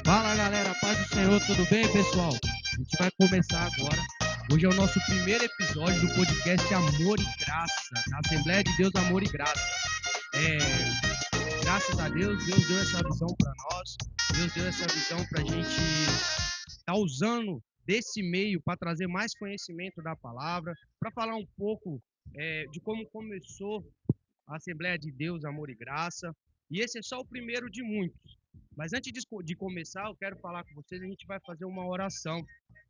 Fala galera, paz do Senhor, tudo bem pessoal? A gente vai começar agora. Hoje é o nosso primeiro episódio do podcast Amor e Graça, da Assembleia de Deus Amor e Graça. Graças a Deus, Deus deu essa visão para nós, Deus deu essa visão para a gente estar usando desse meio para trazer mais conhecimento da palavra, para falar um pouco de como começou a Assembleia de Deus Amor e Graça. E esse é só o primeiro de muitos. Mas antes de começar, eu quero falar com vocês, a gente vai fazer uma oração.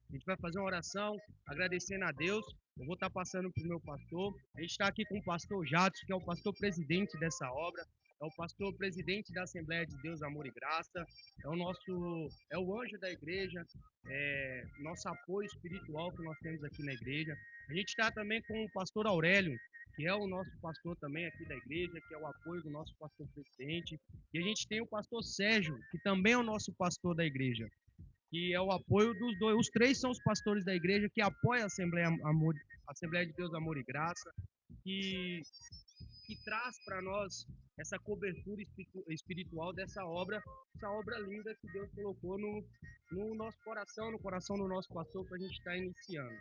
A gente vai fazer uma oração agradecendo a Deus. Eu vou estar passando para o meu pastor. A gente está aqui com o pastor Jadson, que é o pastor presidente dessa obra. É o pastor presidente da Assembleia de Deus Amor e Graça. É o anjo da igreja, nosso apoio espiritual que nós temos aqui na igreja. A gente está também com o pastor Aurélio, que é o nosso pastor também aqui da igreja, que é o apoio do nosso pastor presidente. E a gente tem o pastor Sérgio, que também é o nosso pastor da igreja, que é o apoio dos dois. Os três são os pastores da igreja que apoiam a Assembleia de Deus Amor e Graça, que, que traz para nós essa cobertura espiritual dessa obra, essa obra linda que Deus colocou no nosso coração, no coração do nosso pastor, para a gente estar iniciando.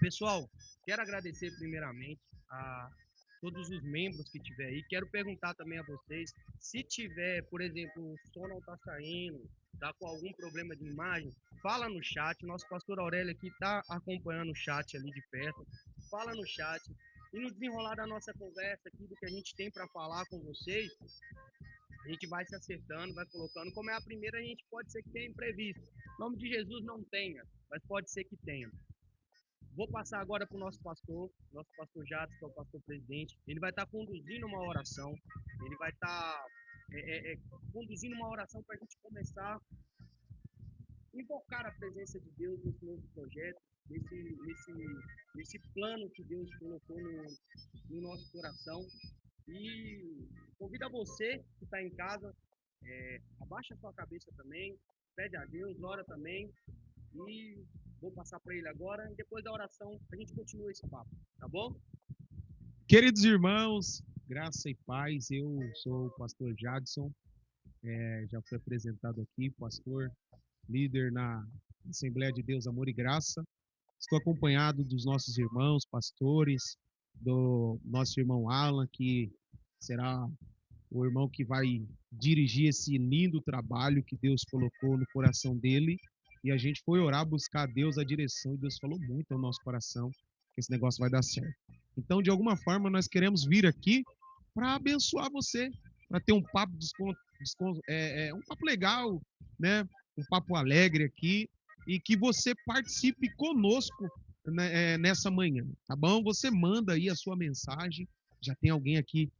Pessoal, quero agradecer primeiramente a todos os membros que tiver aí. Quero perguntar também a vocês, se tiver, por exemplo, o som não está saindo, está com algum problema de imagem, fala no chat. Nosso pastor Aurélio aqui está acompanhando o chat ali de perto. Fala no chat. E no desenrolar da nossa conversa aqui, do que a gente tem para falar com vocês, a gente vai se acertando, vai colocando. Como é a primeira, a gente pode ser que tenha imprevisto. Em nome de Jesus não tenha, mas pode ser que tenha. Vou passar agora para o nosso pastor Jadson, que é o pastor presidente. Ele vai estar conduzindo uma oração. Ele vai estar conduzindo uma oração para a gente começar a invocar a presença de Deus nesse novo projeto, nesse plano que Deus colocou no nosso coração. E convido a você que está em casa, abaixa a sua cabeça também, pede a Deus, ora também. E vou passar para ele agora e depois da oração a gente continua esse papo, tá bom? Queridos irmãos, graça e paz, eu sou o pastor Jadson, já fui apresentado aqui, pastor, líder na Assembleia de Deus Amor e Graça. Estou acompanhado dos nossos irmãos, pastores, do nosso irmão Alan, que será o irmão que vai dirigir esse lindo trabalho que Deus colocou no coração dele. E a gente foi orar, buscar a Deus a direção, e Deus falou muito ao nosso coração que esse negócio vai dar certo. Então, de alguma forma, nós queremos vir aqui para abençoar você, para ter um papo um papo legal, né? Um papo alegre aqui, e que você participe conosco, né, nessa manhã, tá bom? Você manda aí a sua mensagem. Já tem alguém aqui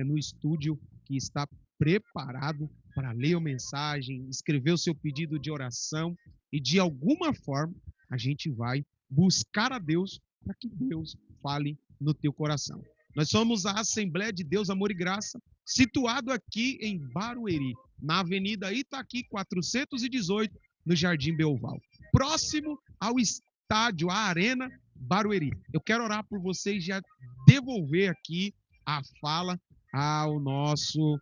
no estúdio que está preparado para ler a mensagem, escrever o seu pedido de oração, e de alguma forma a gente vai buscar a Deus para que Deus fale no teu coração. Nós somos a Assembleia de Deus Amor e Graça, situado aqui em Barueri, na Avenida Itaqui 418, no Jardim Belval, próximo ao estádio, à Arena Barueri. Eu quero orar por vocês e já devolver aqui a fala ao nosso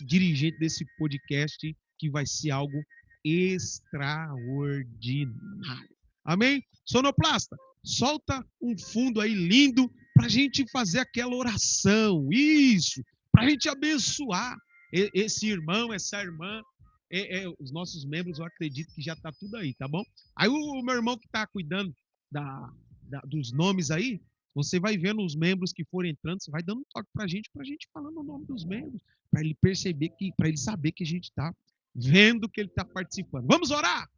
dirigente desse podcast, que vai ser algo extraordinário. Amém? Sonoplasta, solta um fundo aí lindo para a gente fazer aquela oração. Isso, para a gente abençoar esse irmão, essa irmã, os nossos membros. Eu acredito que já está tudo aí, tá bom? Aí o meu irmão que está cuidando dos nomes aí, você vai vendo os membros que forem entrando, você vai dando um toque para a gente falando o nome dos membros, para ele perceber para ele saber que a gente está vendo que ele está participando. Vamos orar?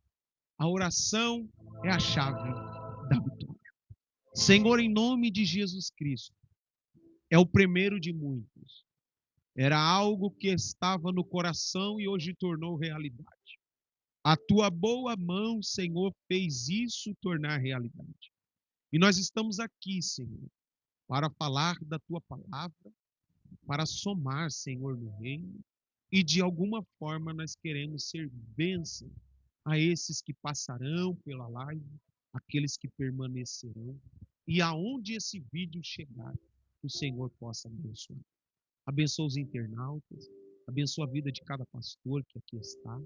A oração é a chave da vitória. Senhor, em nome de Jesus Cristo, é o primeiro de muitos. Era algo que estava no coração e hoje tornou realidade. A tua boa mão, Senhor, fez isso tornar realidade. E nós estamos aqui, Senhor, para falar da tua palavra, para somar, Senhor, no reino. E de alguma forma nós queremos ser bênção a esses que passarão pela live, aqueles que permanecerão. E aonde esse vídeo chegar, o Senhor possa abençoar. Abençoa os internautas, Abençoa a vida de cada pastor que aqui está.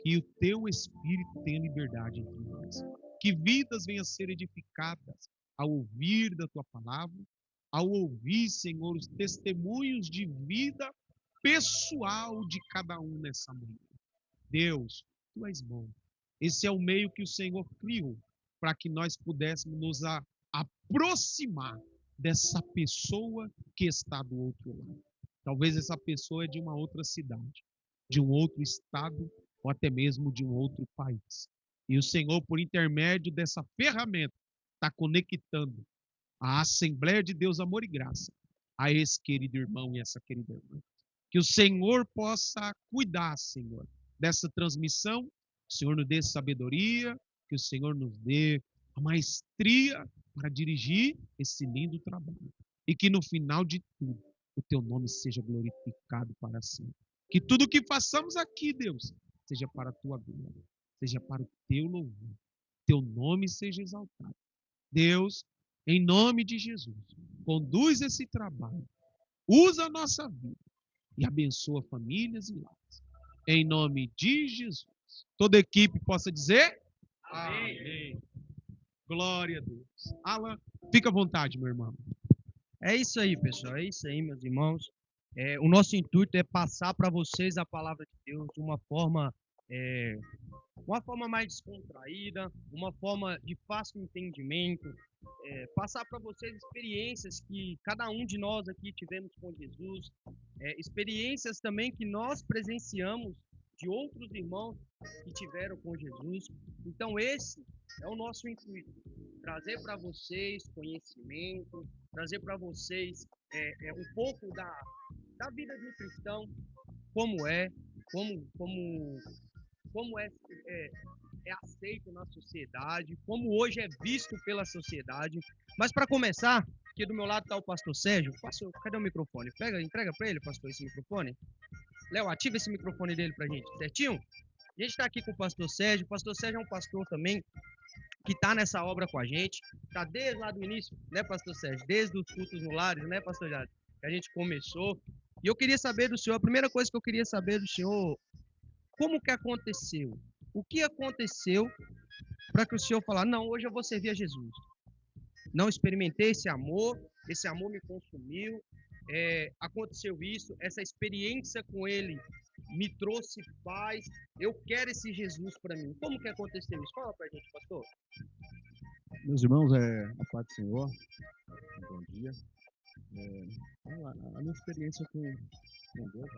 Que o teu Espírito tenha liberdade entre nós. Que vidas venham a ser edificadas ao ouvir da tua palavra, ao ouvir, Senhor, os testemunhos de vida pessoal de cada um nessa manhã. Deus, tu és bom. Esse é o meio que o Senhor criou para que nós pudéssemos nos aproximar dessa pessoa que está do outro lado. Talvez essa pessoa é de uma outra cidade, de um outro estado ou até mesmo de um outro país. E o Senhor, por intermédio dessa ferramenta, está conectando a Assembleia de Deus Amor e Graça a esse querido irmão e essa querida irmã. Que o Senhor possa cuidar, Senhor, dessa transmissão, que o Senhor nos dê sabedoria, que o Senhor nos dê a maestria para dirigir esse lindo trabalho. E que no final de tudo, o teu nome seja glorificado para sempre. Que tudo que façamos aqui, Deus, seja para a tua glória, seja para o teu louvor. Teu nome seja exaltado. Deus, em nome de Jesus, conduz esse trabalho, usa a nossa vida e abençoa famílias e lares. Em nome de Jesus. Toda a equipe possa dizer? Amém. Amém. Glória a Deus. Alan, fica à vontade, meu irmão. É isso aí, pessoal. É isso aí, meus irmãos. O nosso intuito é passar para vocês a palavra de Deus de uma forma mais descontraída, uma forma de fácil entendimento, passar para vocês experiências que cada um de nós aqui tivemos com Jesus, experiências também que nós presenciamos de outros irmãos que tiveram com Jesus. Então esse é o nosso intuito, trazer para vocês conhecimento, trazer para vocês um pouco da vida de um cristão, como é, como é aceito na sociedade, como hoje é visto pela sociedade. Mas para começar, aqui do meu lado está o pastor Sérgio. Pastor, cadê o microfone? Entrega para ele, pastor, esse microfone. Léo, ativa esse microfone dele para a gente, certinho? A gente está aqui com o pastor Sérgio. O pastor Sérgio é um pastor também que está nessa obra com a gente. Está desde lá do início, né, pastor Sérgio? Desde os cultos no Lares, né, pastor Jade? Que a gente começou. E eu queria saber do senhor, a primeira coisa que eu queria saber do senhor, como que aconteceu? O que aconteceu para que o senhor falar, não, hoje eu vou servir a Jesus? Não experimentei esse amor me consumiu, aconteceu isso, essa experiência com ele me trouxe paz, eu quero esse Jesus para mim. Como que aconteceu isso? Fala para a gente, pastor. Meus irmãos, a paz do Senhor, bom dia. A minha experiência com Deus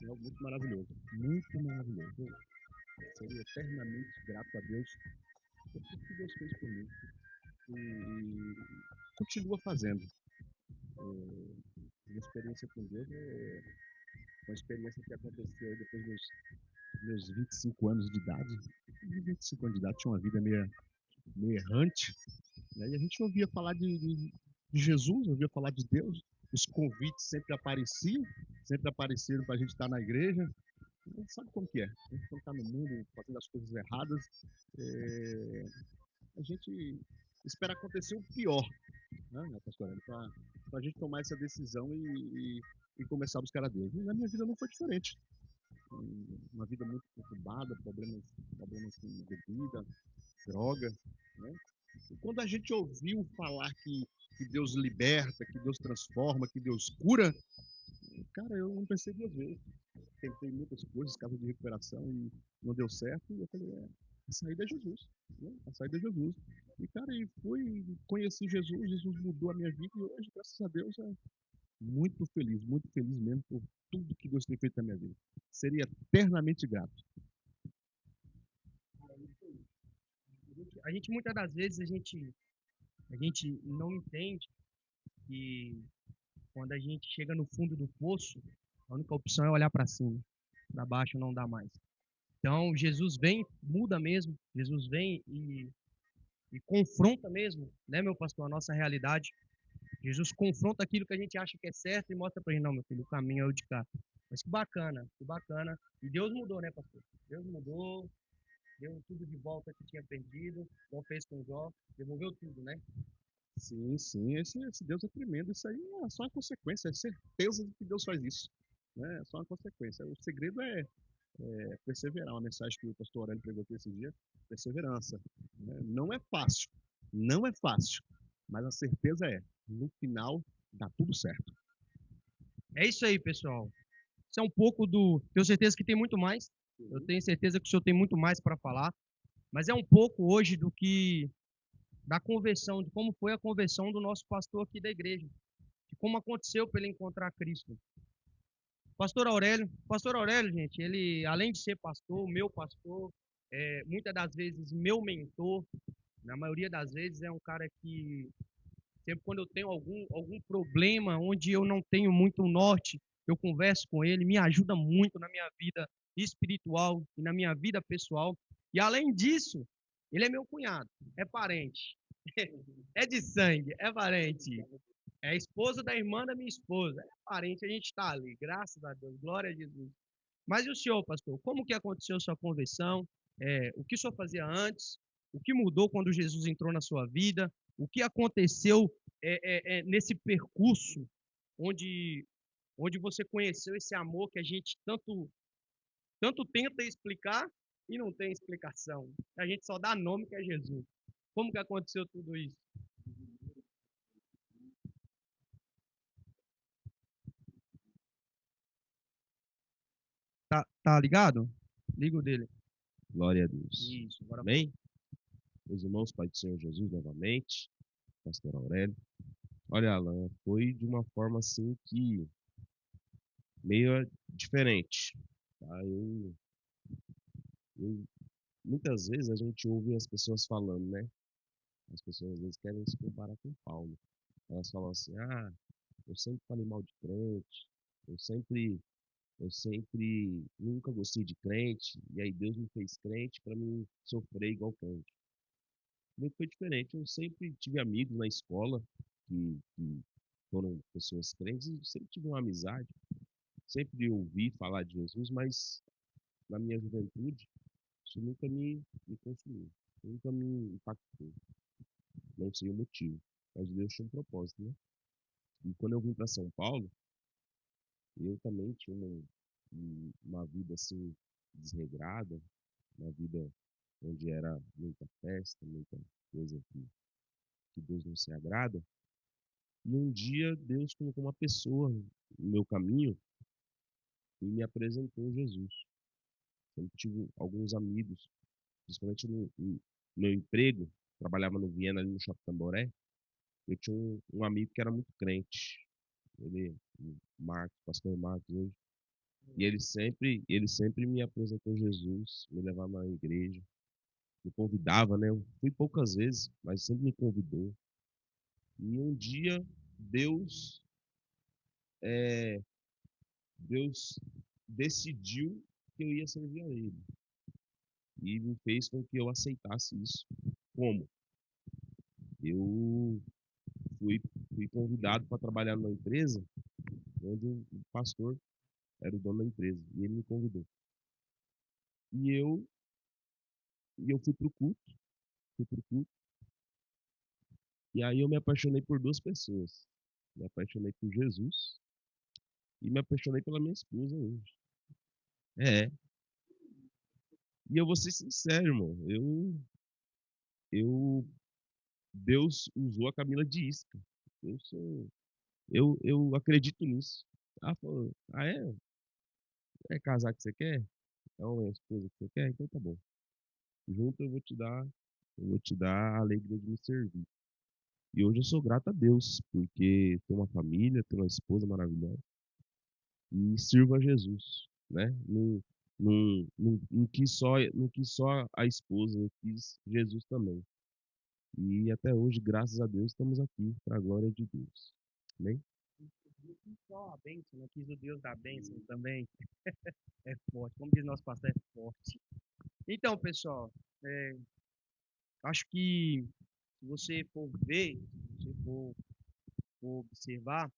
é algo muito maravilhoso, muito maravilhoso. Eu seria eternamente grato a Deus por tudo que Deus fez por mim e continua fazendo. Minha experiência com Deus é uma experiência que aconteceu depois dos meus 25 anos de idade. 25 anos de idade, tinha uma vida meio errante, né? E a gente ouvia falar de Jesus, ouvia falar de Deus, os convites sempre apareceram para a gente estar na igreja. A gente sabe como que é, a gente quando está no mundo fazendo as coisas erradas, a gente espera acontecer o pior, né, pastor, para a gente tomar essa decisão e começar a buscar a Deus. E na minha vida não foi diferente. Uma vida muito conturbada, problemas com bebida, droga, né? E quando a gente ouviu falar que Deus liberta, que Deus transforma, que Deus cura, cara, eu não pensei duas vezes. Tentei muitas coisas, casa de recuperação, e não deu certo. E eu falei, a saída é Jesus, né? A saída é Jesus. E, cara, conheci Jesus, Jesus mudou a minha vida e hoje, graças a Deus, muito feliz mesmo por tudo que Deus tem feito na minha vida. Seria eternamente grato. A gente muitas das vezes a gente não entende que quando a gente chega no fundo do poço, a única opção é olhar para cima, para baixo não dá mais. Então Jesus vem, muda mesmo, Jesus vem e confronta mesmo, né, meu pastor, a nossa realidade. Jesus confronta aquilo que a gente acha que é certo e mostra para gente, não, meu filho, o caminho é o de cá. Mas que bacana, que bacana. E Deus mudou, né, pastor? Deus mudou, deu tudo de volta que tinha perdido, igual fez com Jó, devolveu tudo, né? Sim, esse Deus é tremendo. Isso aí é só uma consequência, é certeza de que Deus faz isso. né? É só uma consequência. O segredo é perseverar. Uma mensagem que o pastor Aurélio pregou aqui esse dia, perseverança. Né? Não é fácil, não é fácil, mas a certeza no final dá tudo certo. É isso aí, pessoal. Isso é um pouco do. Tenho certeza que tem muito mais. Eu tenho certeza que o senhor tem muito mais para falar. Mas é um pouco hoje do que. Da conversão, de como foi a conversão do nosso pastor aqui da igreja. De como aconteceu para ele encontrar Cristo. Pastor Aurélio, gente, ele, além de ser pastor, meu pastor, muitas das vezes meu mentor, na maioria das vezes é um cara que, sempre quando eu tenho algum problema, onde eu não tenho muito norte, eu converso com ele, me ajuda muito na minha vida espiritual e na minha vida pessoal. E além disso, ele é meu cunhado, é parente, é de sangue, é parente. É esposa da irmã da minha esposa. É parente, a gente está ali. Graças a Deus. Glória a Jesus. Mas e o senhor, pastor? Como que aconteceu a sua conversão? O que o senhor fazia antes? O que mudou quando Jesus entrou na sua vida? O que aconteceu nesse percurso onde, onde você conheceu esse amor que a gente tanto tenta explicar e não tem explicação? A gente só dá nome que é Jesus. Como que aconteceu tudo isso? Tá ligado? Liga o dele. Glória a Deus. Isso, agora foi. Amém? Meus irmãos, Pai do Senhor Jesus, novamente, pastor Aurélio. Olha, Alan, foi de uma forma assim que meio diferente. Tá? Eu- muitas vezes a gente ouve as pessoas falando, né? As pessoas às vezes querem se comparar com Paulo. Elas falam assim: ah, eu sempre falei mal de crente, eu sempre, eu sempre nunca gostei de crente, e aí Deus me fez crente para mim sofrer igual crente. Comigo foi diferente. Eu sempre tive amigos na escola que foram pessoas crentes, e sempre tive uma amizade, sempre ouvi falar de Jesus, mas na minha juventude isso nunca me consumiu, nunca me impactou. Não sei o motivo, mas Deus tinha um propósito, né? E quando eu vim para São Paulo, eu também tinha uma vida assim desregrada, uma vida onde era muita festa, muita coisa que Deus não se agrada. E um dia Deus colocou uma pessoa no meu caminho e me apresentou Jesus. Eu tive alguns amigos, principalmente no meu emprego, trabalhava no Viena, ali no Shopping Tamboré. Eu tinha um amigo que era muito crente. Ele, o Marcos, pastor Marcos hoje. E ele sempre me apresentou Jesus, me levava à igreja, me convidava, né? Eu fui poucas vezes, mas sempre me convidou. E um dia Deus, é, Deus decidiu que eu ia servir a Ele e me fez com que eu aceitasse isso. Como? Eu fui, fui convidado para trabalhar numa empresa onde o pastor era o dono da empresa e ele me convidou. E eu fui para o culto, fui pro culto, e aí eu me apaixonei por duas pessoas. Me apaixonei por Jesus e me apaixonei pela minha esposa hoje. É, e eu vou ser sincero, irmão. Eu, Deus usou a Camila de isca. Eu sou, eu acredito nisso. Ela falou, ah é? É casar que você quer? É uma esposa que você quer? Então tá bom. Junto eu vou te dar a alegria de me servir. E hoje eu sou grato a Deus, porque tenho uma família, tenho uma esposa maravilhosa e sirvo a Jesus, né? Não quis só a esposa, eu quis Jesus também. E até hoje, graças a Deus, estamos aqui para a glória de Deus. Amém? Só a bênção, não quis o Deus da bênção também. É forte, como diz nosso pastor, é forte. Então, pessoal, é, acho que se você for ver, se você for observar,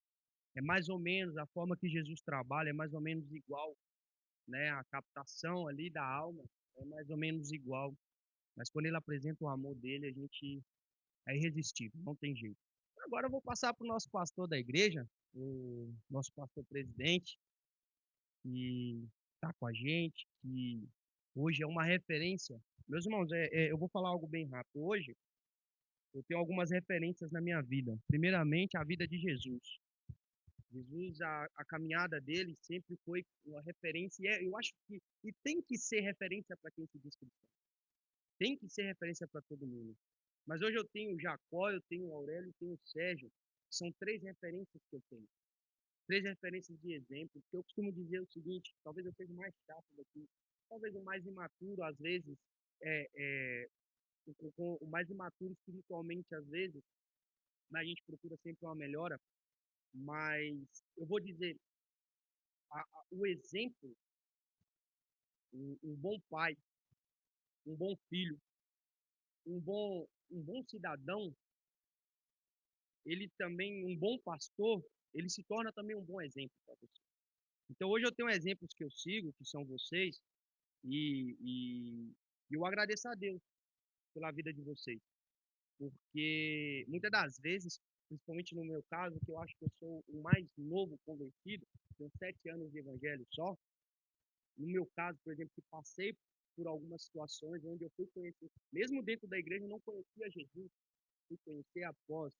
é mais ou menos a forma que Jesus trabalha, é mais ou menos igual, né? A captação ali da alma é mais ou menos igual. Mas quando ele apresenta o amor dele, a gente é irresistível, não tem jeito. Agora eu vou passar para o nosso pastor da igreja, o nosso pastor presidente. que está com a gente, que hoje é uma referência. Meus irmãos, eu vou falar algo bem rápido. Hoje, eu tenho algumas referências na minha vida. Primeiramente, a vida de Jesus. Jesus, a caminhada dele sempre foi uma referência, eu acho que e tem que ser referência para quem se diz cristão. Tem que ser referência para todo mundo. Mas hoje eu tenho o Jacó, eu tenho o Aurélio, eu tenho o Sérgio. São 3 referências que eu tenho. 3 referências de exemplo. Eu costumo dizer o seguinte, talvez eu seja o mais chato daqui, talvez o mais imaturo, às vezes, é, é, o mais imaturo espiritualmente, às vezes, mas a gente procura sempre uma melhora. Mas eu vou dizer, o exemplo, um bom pai, um bom filho, um bom cidadão, ele também, um bom pastor, ele se torna também um bom exemplo para você. Então hoje eu tenho exemplos que eu sigo, que são vocês, e eu agradeço a Deus pela vida de vocês, porque muitas das vezes, principalmente no meu caso, que eu acho que eu sou o mais novo convertido, tenho 7 anos de evangelho só. No meu caso, por exemplo, que passei por algumas situações onde eu fui conhecer, mesmo dentro da igreja, eu não conhecia Jesus, fui conhecer após.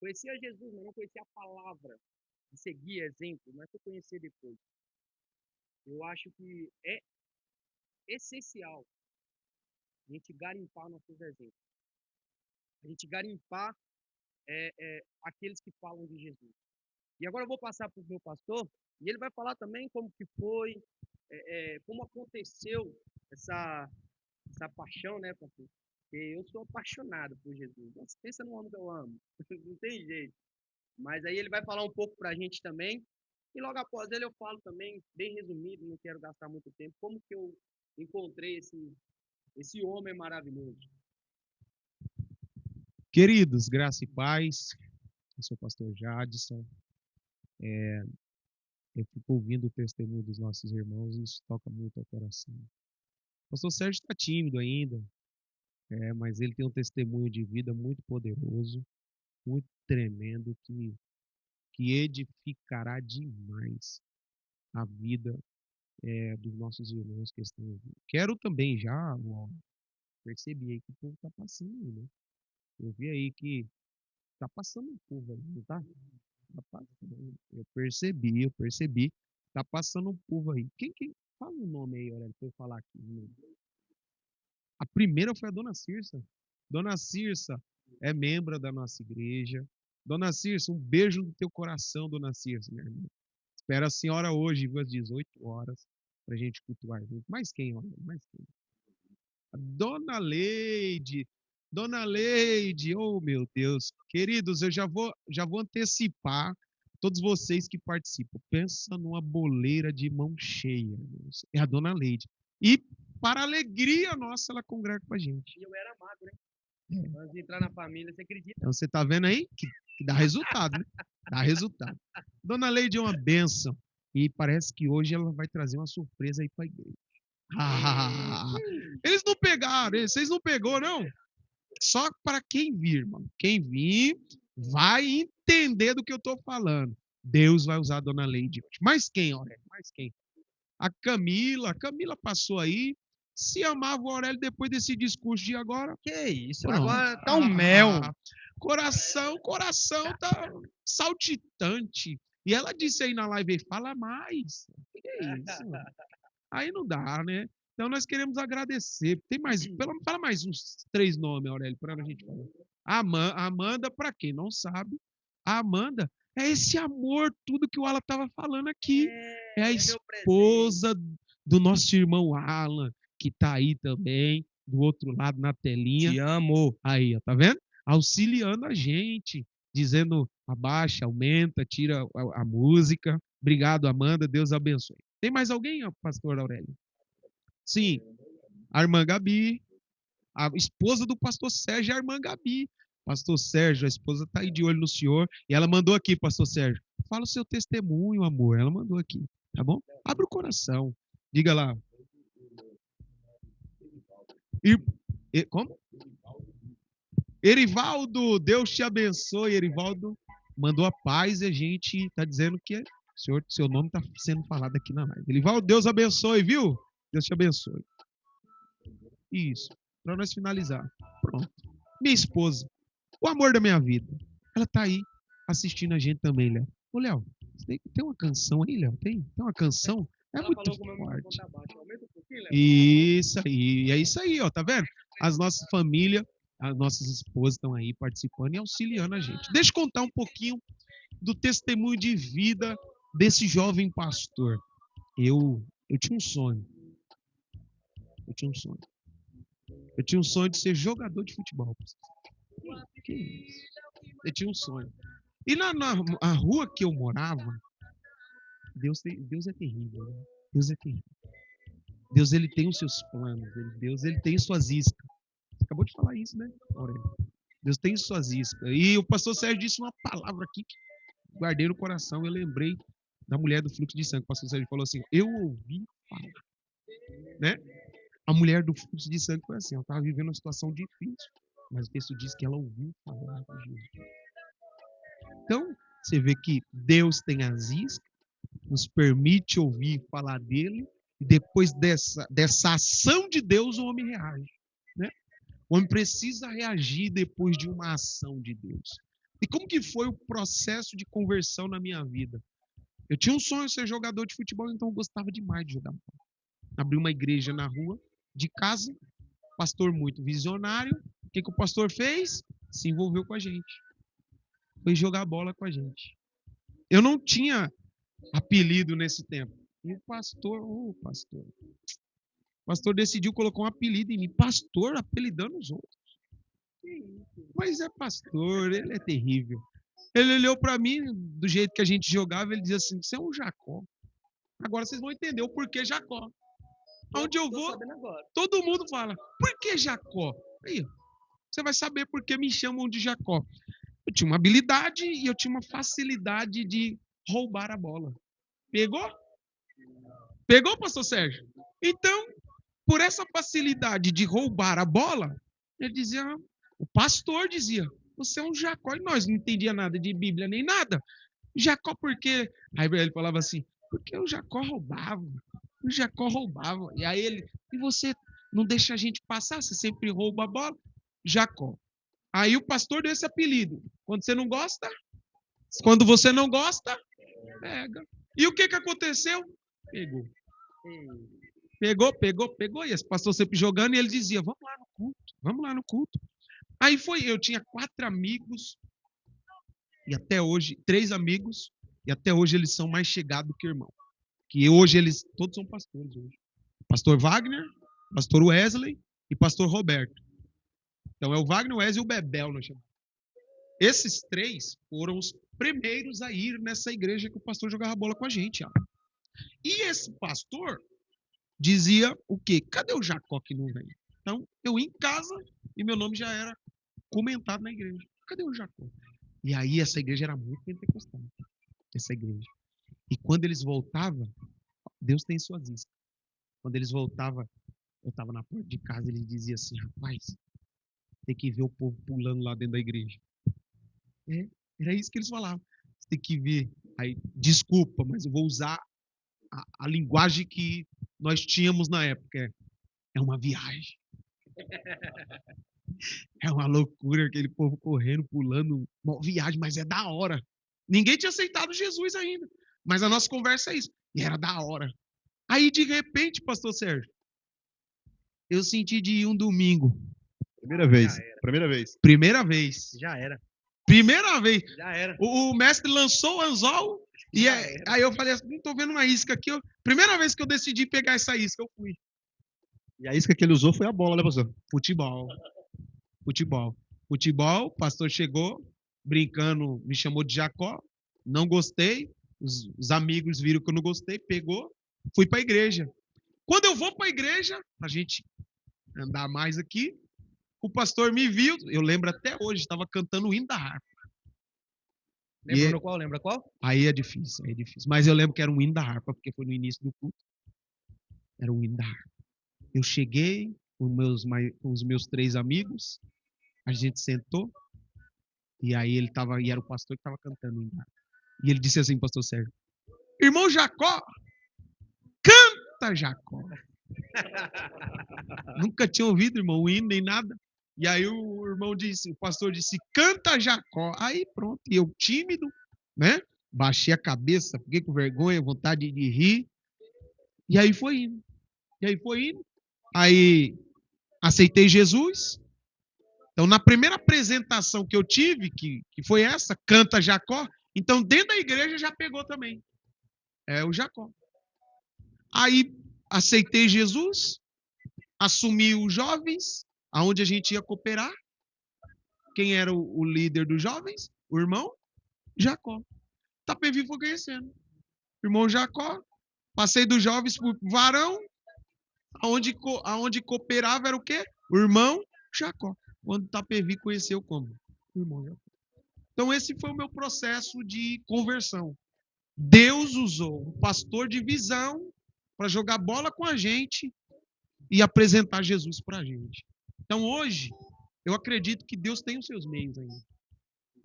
Conhecia Jesus, mas não conhecia a palavra, de seguir exemplo, mas fui conhecer depois. Eu acho que é essencial a gente garimpar nossos exemplos, a gente garimpar aqueles que falam de Jesus. E agora eu vou passar para o meu pastor, e ele vai falar também como que foi, como aconteceu essa paixão, né, pastor? Porque eu sou apaixonado por Jesus. Nossa, pensa no homem que eu amo. Não tem jeito. Mas aí ele vai falar um pouco para a gente também. E logo após ele eu falo também, bem resumido, não quero gastar muito tempo, como que eu encontrei esse homem maravilhoso. Queridos, graça e paz. Eu sou o pastor Jadson. Eu fico ouvindo o testemunho dos nossos irmãos e isso toca muito ao coração. O pastor Sérgio está tímido ainda, mas ele tem um testemunho de vida muito poderoso, muito tremendo, que edificará demais a vida dos nossos irmãos que estão ouvindo. Quero também já, percebi aí que o povo está passando aí, né? Eu vi aí que está passando um povo aí, não está? Tá passando. Eu percebi. Tá passando um povo aí. Quem fala o nome aí, Aurélio, pra eu falar aqui. A primeira foi a Dona Cirsa. Dona Cirsa é membro da nossa igreja. Dona Cirsa, um beijo no teu coração, Dona Cirsa, minha irmã. Espero a senhora hoje, às 18 horas, pra gente cultuar junto. Mais quem, Aurélio? Mais quem? A Dona Leide. Dona Leide, oh meu Deus. Queridos, eu já vou antecipar todos vocês que participam. Pensa numa boleira de mão cheia, irmãos. É a Dona Leide. E, para alegria nossa, ela congrega com a gente. E eu era magro, né? Antes de entrar na família, você acredita? Então, você está vendo aí que dá resultado, né? Dá resultado. Dona Leide é uma bênção. E parece que hoje ela vai trazer uma surpresa aí para a igreja. Eles não pegaram, vocês não pegou, não? Só para quem vir, mano. Quem vir vai entender do que eu estou falando. Deus vai usar a Dona Leide hoje. Mais quem, Aurélio? Mais quem? A Camila passou aí. Se amava o Aurélio depois desse discurso de agora. Que isso, Pronto. agora tá um mel. Coração tá saltitante. E ela disse aí na live, fala mais. Que é isso? Aí não dá, né? Então nós queremos agradecer. Tem mais, fala mais uns 3 nomes, Aurélio, para a gente falar. A Amanda, para quem não sabe, a Amanda é esse amor, tudo que o Alan estava falando aqui. É a esposa do nosso irmão Alan, que está aí também, do outro lado na telinha. Te amo. Aí, ó, tá vendo? Auxiliando a gente, dizendo abaixa, aumenta, tira a música. Obrigado, Amanda, Deus abençoe. Tem mais alguém, pastor Aurélio? Sim, a irmã Gabi, a esposa do pastor Sérgio, a irmã Gabi. Pastor Sérgio, a esposa está aí de olho no senhor. E ela mandou aqui, pastor Sérgio, fala o seu testemunho, amor. Ela mandou aqui, tá bom? Abre o coração. Diga lá. Como? Erivaldo, Deus te abençoe, Erivaldo. Mandou a paz e a gente está dizendo que Senhor, seu nome está sendo falado aqui na live. Elivaldo, Deus abençoe, viu? Deus te abençoe. Isso. Para nós finalizar. Pronto. Minha esposa, o amor da minha vida, ela tá aí assistindo a gente também, Léo. Ô, Léo, tem uma canção aí, Léo? Tem uma canção? É Ela muito falou que o meu forte. microfone tá baixo. Aumenta um pouquinho, Léo. Isso aí, é isso aí, ó, tá vendo? As nossas famílias, as nossas esposas estão aí participando e auxiliando a gente. Deixa eu contar um pouquinho do testemunho de vida desse jovem pastor. Eu tinha um sonho. Eu tinha um sonho. Eu tinha um sonho de ser jogador de futebol. Que isso? Eu tinha um sonho. E na a rua que eu morava, Deus é terrível. Né? Deus é terrível. Deus, ele tem os seus planos. Deus, ele tem suas iscas. Você acabou de falar isso, né, Aurélio? Deus tem suas iscas. E o pastor Sérgio disse uma palavra aqui que guardei no coração. Eu lembrei da mulher do fluxo de sangue. O pastor Sérgio falou assim, eu ouvi falar. Né? A mulher do fluxo de sangue foi assim, ela estava vivendo uma situação difícil. Mas o texto diz que ela ouviu falar de Jesus. Então, você vê que Deus tem as iscas, nos permite ouvir falar dele, e depois dessa ação de Deus, o homem reage. Né? O homem precisa reagir depois de uma ação de Deus. E como que foi o processo de conversão na minha vida? Eu tinha um sonho de ser jogador de futebol, então eu gostava demais de jogar bola. Abri uma igreja na rua de casa, pastor muito visionário. O que o pastor fez? Se envolveu com a gente. Foi jogar bola com a gente. Eu não tinha apelido nesse tempo. E o pastor decidiu colocar um apelido em mim. Pastor, apelidando os outros. Mas é pastor, ele é terrível. Ele olhou para mim, do jeito que a gente jogava, ele dizia assim, você é um Jacó. Agora vocês vão entender o porquê Jacó. Onde eu vou, todo mundo fala, por que Jacó? Aí, você vai saber por que me chamam de Jacó. Eu tinha uma habilidade e eu tinha uma facilidade de roubar a bola. Pegou? Pegou, pastor Sérgio? Então, por essa facilidade de roubar a bola, ele dizia, o pastor dizia, você é um Jacó. E nós não entendia nada de Bíblia nem nada. Jacó por quê? Aí ele falava assim, porque o Jacó roubava. O Jacó roubava. E aí ele, e você não deixa a gente passar? Você sempre rouba a bola? Jacó. Aí o pastor deu esse apelido. Quando você não gosta, quando você não gosta, pega. E o que aconteceu? Pegou. Pegou. E esse pastor sempre jogando e ele dizia, vamos lá no culto. Aí eu tinha 4 amigos, e até hoje, 3 amigos, e até hoje eles são mais chegados que irmão. Que hoje eles, todos são pastores hoje. Pastor Wagner, pastor Wesley e pastor Roberto. Então é o Wagner, o Wesley e o Bebel, nós chamamos. Esses 3 foram os primeiros a ir nessa igreja que o pastor jogava bola com a gente. Ó. E esse pastor dizia o quê? Cadê o Jacó que não vem? Então, eu ia em casa e meu nome já era comentado na igreja. Cadê o Jacó? E aí essa igreja era muito pentecostal. Essa igreja. E quando eles voltavam, Deus tem suas iscas. Quando eles voltavam, eu estava na porta de casa, ele dizia assim, rapaz, tem que ver o povo pulando lá dentro da igreja. Era isso que eles falavam. Você tem que ver. Aí, desculpa, mas eu vou usar a linguagem que nós tínhamos na época. É uma viagem. É uma loucura, aquele povo correndo, pulando. Uma viagem, mas é da hora. Ninguém tinha aceitado Jesus ainda. Mas a nossa conversa é isso. E era da hora. Aí, de repente, pastor Sérgio, eu senti de ir um domingo. Primeira vez. Primeira vez. Já era. Primeira vez. Já era. O mestre lançou o anzol. E aí eu falei assim, não tô vendo uma isca aqui. Primeira vez que eu decidi pegar essa isca, eu fui. E a isca que ele usou foi a bola, né, pastor? Futebol, o pastor chegou, brincando, me chamou de Jacó. Não gostei. Os amigos viram que eu não gostei, pegou. Fui para a igreja. Quando eu vou para a igreja, a gente andar mais aqui, o pastor me viu, eu lembro até hoje, estava cantando o hino da harpa. Lembra qual? Aí é difícil. Mas eu lembro que era um hino da harpa, porque foi no início do culto. Era um hino da harpa. Eu cheguei com os meus 3 amigos, a gente sentou, e aí e era o pastor que estava cantando o hino da harpa. E ele disse assim, pastor Sérgio, Irmão Jacó, canta Jacó. Nunca tinha ouvido, irmão, o hino nem nada. E aí o irmão disse, o pastor disse, canta Jacó. Aí pronto, e eu tímido, né? Baixei a cabeça, fiquei com vergonha, vontade de rir. E aí foi indo. Aí aceitei Jesus. Então, na primeira apresentação que eu tive, que foi essa, canta Jacó, então dentro da igreja já pegou também. É o Jacó. Aí aceitei Jesus, assumi os jovens, aonde a gente ia cooperar. Quem era o líder dos jovens? O irmão Jacó. Tapevi foi conhecendo. Irmão Jacó. Passei dos jovens para o varão, aonde cooperava era o quê? O irmão Jacó. Quando Tapevi conheceu como? O irmão Jacó. Então esse foi o meu processo de conversão. Deus usou um pastor de visão para jogar bola com a gente e apresentar Jesus para a gente. Então hoje, eu acredito que Deus tem os seus meios ainda.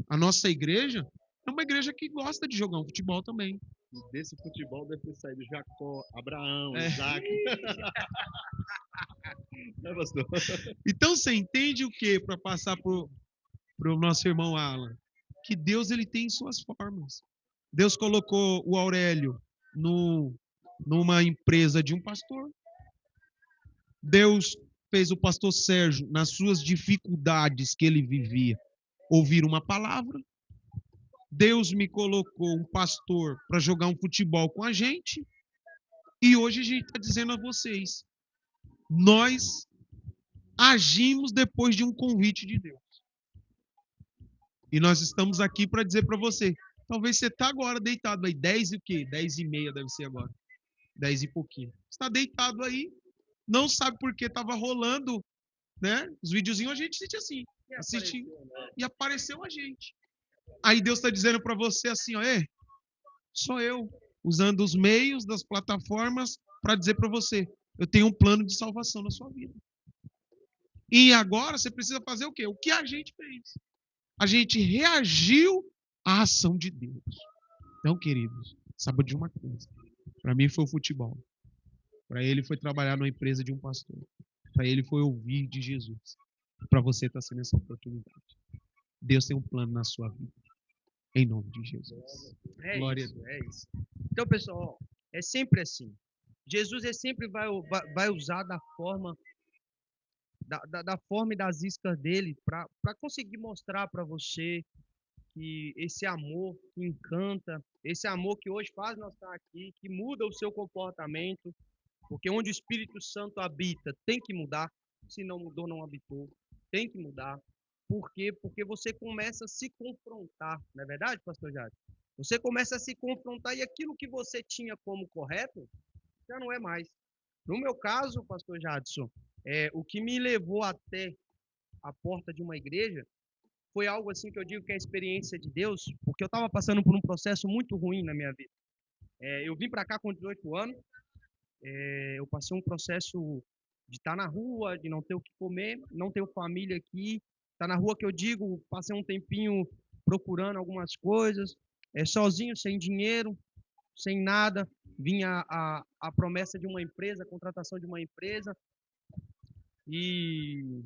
A nossa igreja é uma igreja que gosta de jogar um futebol também. E desse futebol deve ter saído Jacó, Abraão, Isaac. É, pastor? Então você entende o que para passar para o nosso irmão Alan? Que Deus ele tem suas formas. Deus colocou o Aurélio numa empresa de um pastor. Deus fez o pastor Sérgio, nas suas dificuldades que ele vivia, ouvir uma palavra. Deus me colocou um pastor para jogar um futebol com a gente. E hoje a gente está dizendo a vocês, nós agimos depois de um convite de Deus. E nós estamos aqui para dizer para você, talvez você está agora deitado aí, 10 e o quê? 10:30 deve ser agora. 10 e pouquinho. Está deitado aí, não sabe por que estava rolando, né? Os videozinhos a gente assiste assim, assistindo, e apareceu a gente. Aí Deus está dizendo para você assim, ó, sou eu, usando os meios das plataformas para dizer para você, eu tenho um plano de salvação na sua vida. E agora você precisa fazer o quê? O que a gente fez? A gente reagiu à ação de Deus. Então, queridos, saiba de uma coisa. Para mim foi o futebol. Para ele foi trabalhar numa empresa de um pastor. Para ele foi ouvir de Jesus. Para você está sendo essa oportunidade. Deus tem um plano na sua vida. Em nome de Jesus. Glória a Deus. É isso. Então, pessoal, é sempre assim. Jesus sempre vai usar da forma e das iscas dele para conseguir mostrar para você que esse amor que encanta, esse amor que hoje faz nós estar aqui, que muda o seu comportamento, porque onde o Espírito Santo habita tem que mudar, se não mudou, não habitou, tem que mudar. Por quê? Porque você começa a se confrontar, não é verdade, pastor Jade? Você começa a se confrontar e aquilo que você tinha como correto já não é mais. No meu caso, pastor Jadson, o que me levou até a porta de uma igreja foi algo assim que eu digo que é a experiência de Deus, porque eu estava passando por um processo muito ruim na minha vida. Eu vim para cá com 18 anos, eu passei um processo de estar na rua, de não ter o que comer, não ter família aqui, estar na rua que eu digo, passei um tempinho procurando algumas coisas, sozinho, sem dinheiro, sem nada, vinha a promessa de uma empresa, a contratação de uma empresa, e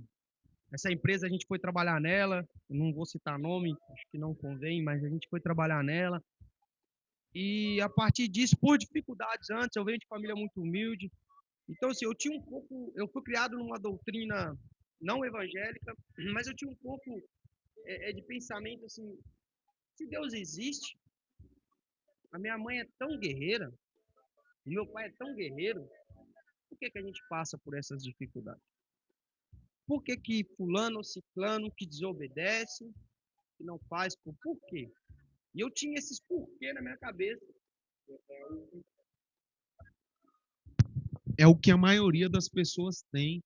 essa empresa a gente foi trabalhar nela, não vou citar nome, acho que não convém, mas a gente foi trabalhar nela. E a partir disso, por dificuldades antes, eu venho de família muito humilde. Então, assim, eu fui criado numa doutrina não evangélica, mas eu tinha um pouco de pensamento assim, se Deus existe, a minha mãe é tão guerreira, o meu pai é tão guerreiro, por que a gente passa por essas dificuldades? Por que fulano ou ciclano que desobedece, que não faz, por quê? E eu tinha esses porquê na minha cabeça. É o que a maioria das pessoas tem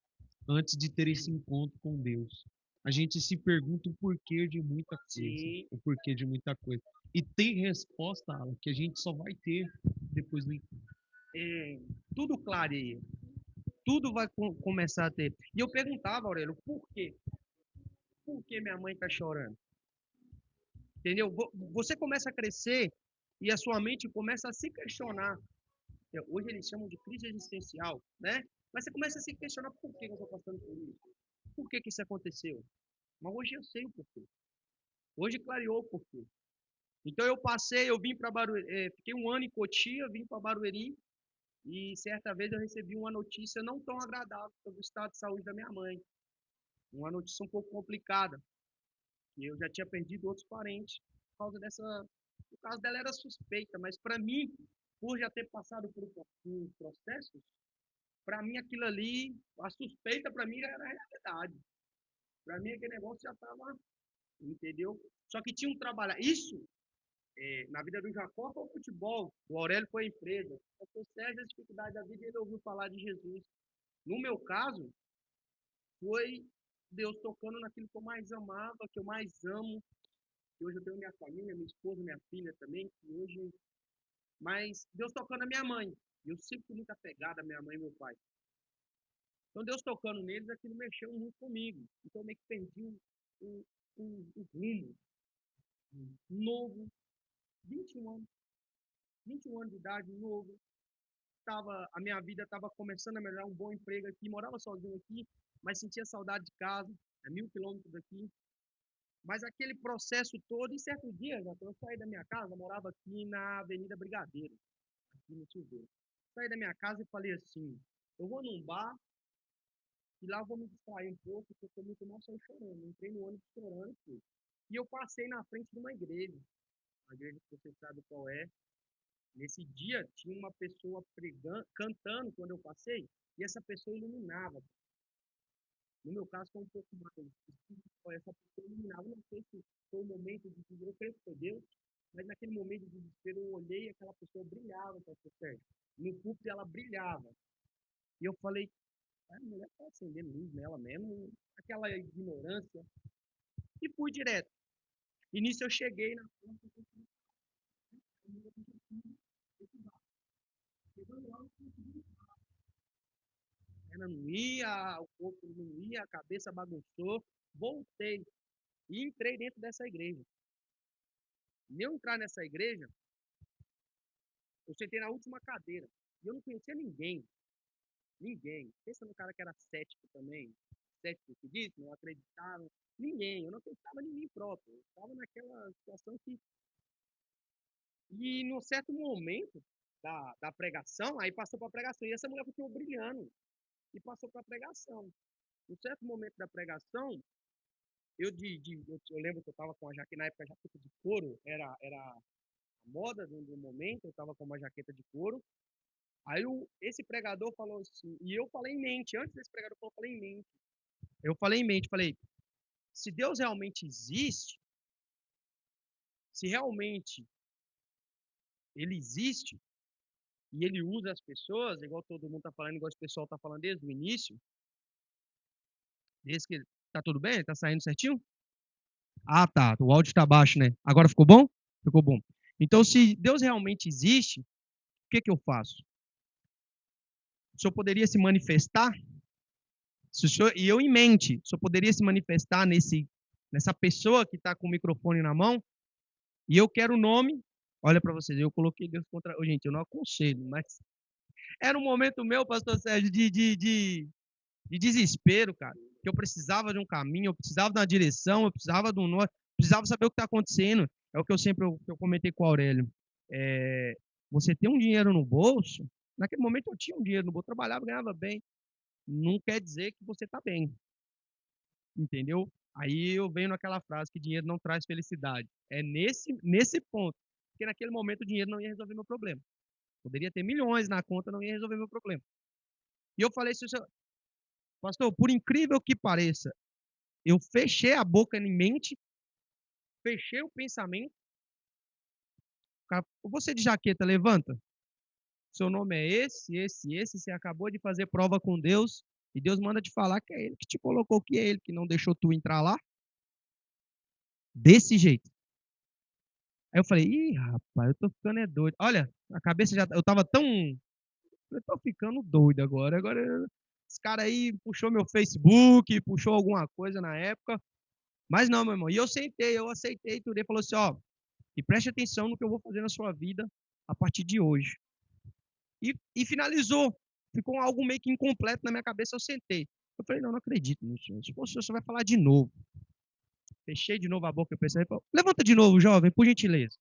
antes de ter esse encontro com Deus. A gente se pergunta o porquê de muita coisa. Sim. O porquê de muita coisa. E tem resposta, Alan, que a gente só vai ter depois do encontro. Tudo clareia. Tudo vai começar a ter. E eu perguntava, Aurélio, por quê? Por que minha mãe está chorando? Entendeu? Você começa a crescer e a sua mente começa a se questionar. Hoje eles chamam de crise existencial, né? Mas você começa a se questionar por que eu estou passando por isso? Por que isso aconteceu? Mas hoje eu sei o porquê. Hoje clareou o porquê. Então eu vim para Barueri, fiquei um ano em Cotia, vim para Barueri e certa vez eu recebi uma notícia não tão agradável sobre o estado de saúde da minha mãe. Uma notícia um pouco complicada, que eu já tinha perdido outros parentes por causa dessa. O caso dela era suspeita, mas para mim, por já ter passado por processos, para mim aquilo ali, a suspeita para mim já era realidade. Para mim aquele negócio já estava, entendeu? Só que tinha um trabalho. Isso, na vida do Jacó foi o futebol, do Aurélio foi a empresa. O Sérgio, as dificuldades da vida, ele ouviu falar de Jesus. No meu caso, foi Deus tocando naquilo que eu mais amava, que eu mais amo. Que hoje eu tenho minha família, minha esposa, minha filha também, que hoje. Mas Deus tocando na minha mãe. Eu sempre fui muito apegado à minha mãe e meu pai. Então Deus tocando neles, aquilo mexeu muito comigo. Então eu meio que perdi um rumo novo, 21 anos, 21 anos de idade, novo. A minha vida estava começando a melhorar, um bom emprego aqui, morava sozinho aqui, mas sentia saudade de casa, 1.000 quilômetros daqui. Mas aquele processo todo, em certo dia, eu saí da minha casa, morava aqui na Avenida Brigadeiro, aqui no Silveira. Saí da minha casa e falei assim, eu vou num bar e lá eu vou me distrair um pouco, porque eu estou muito mal sair chorando. Entrei no ônibus chorando, filho. E eu passei na frente de uma igreja que você sabe qual é. Nesse dia tinha uma pessoa cantando quando eu passei, e essa pessoa iluminava. No meu caso foi um pouco mais. Essa pessoa iluminava. Não sei se foi um momento de desespero, eu creio que foi Deus, mas naquele momento de desespero eu olhei e aquela pessoa brilhava, pastor Sérgio. No púlpito ela brilhava. E eu falei, a mulher está acendendo luz nela mesmo, aquela ignorância. E fui direto. E nisso eu cheguei na porta. Não ia, o corpo não ia, a cabeça bagunçou. Voltei e entrei dentro dessa igreja. E eu entrar nessa igreja, eu sentei na última cadeira. E eu não conhecia ninguém. Ninguém. Pensa no cara que era cético também. Cético que diz, não acreditava. Ninguém. Eu não acreditava em mim próprio. Eu estava naquela situação que. E num certo momento da pregação, aí passou para a pregação. E essa mulher continuou brilhando. E passou para a pregação. Num certo momento da pregação, eu lembro que eu estava com a jaqueta, na época a jaqueta de couro era a moda do momento, eu estava com uma jaqueta de couro. Aí esse pregador falou assim, e eu falei em mente, antes desse pregador falar, eu falei em mente. Eu falei em mente, falei, se Deus realmente existe, se realmente ele existe, e ele usa as pessoas, igual todo mundo está falando, igual esse pessoal está falando desde o início, desde que tá tudo bem? Tá saindo certinho? Ah, tá. O áudio tá baixo, né? Agora ficou bom? Ficou bom. Então, se Deus realmente existe, o que eu faço? O senhor poderia se manifestar? E eu em mente, o senhor poderia se manifestar nessa pessoa que está com o microfone na mão? E eu quero o nome. Olha para vocês, eu coloquei Deus contra. Gente, eu não aconselho, mas era um momento meu, pastor Sérgio, de desespero, cara. Que eu precisava de um caminho, eu precisava de uma direção, eu precisava de um norte, precisava saber o que está acontecendo. É o que eu comentei com o Aurélio. Você tem um dinheiro no bolso, naquele momento eu tinha um dinheiro no bolso, trabalhava, ganhava bem. Não quer dizer que você está bem. Entendeu? Aí eu venho naquela frase que dinheiro não traz felicidade. É nesse ponto. Porque naquele momento o dinheiro não ia resolver meu problema. Poderia ter milhões na conta, não ia resolver meu problema. E eu falei assim, pastor, por incrível que pareça, eu fechei a boca em mente, fechei o pensamento. Você de jaqueta, levanta. Seu nome é esse. Você acabou de fazer prova com Deus. E Deus manda te falar que é Ele que te colocou, que é Ele que não deixou tu entrar lá. Desse jeito. Aí eu falei, ih, rapaz, eu tô ficando doido. Olha, a cabeça já. Eu tava tão. Eu tô ficando doido agora. Agora, esse cara aí puxou meu Facebook, puxou alguma coisa na época. Mas não, meu irmão. E eu aceitei tudo. Ele falou assim: ó, E preste atenção no que eu vou fazer na sua vida a partir de hoje. E finalizou. Ficou algo meio que incompleto na minha cabeça, eu sentei. Eu falei, não acredito nisso, senhor. Se fosse o senhor vai falar de novo. Fechei de novo a boca, eu pensei, levanta de novo, jovem, por gentileza.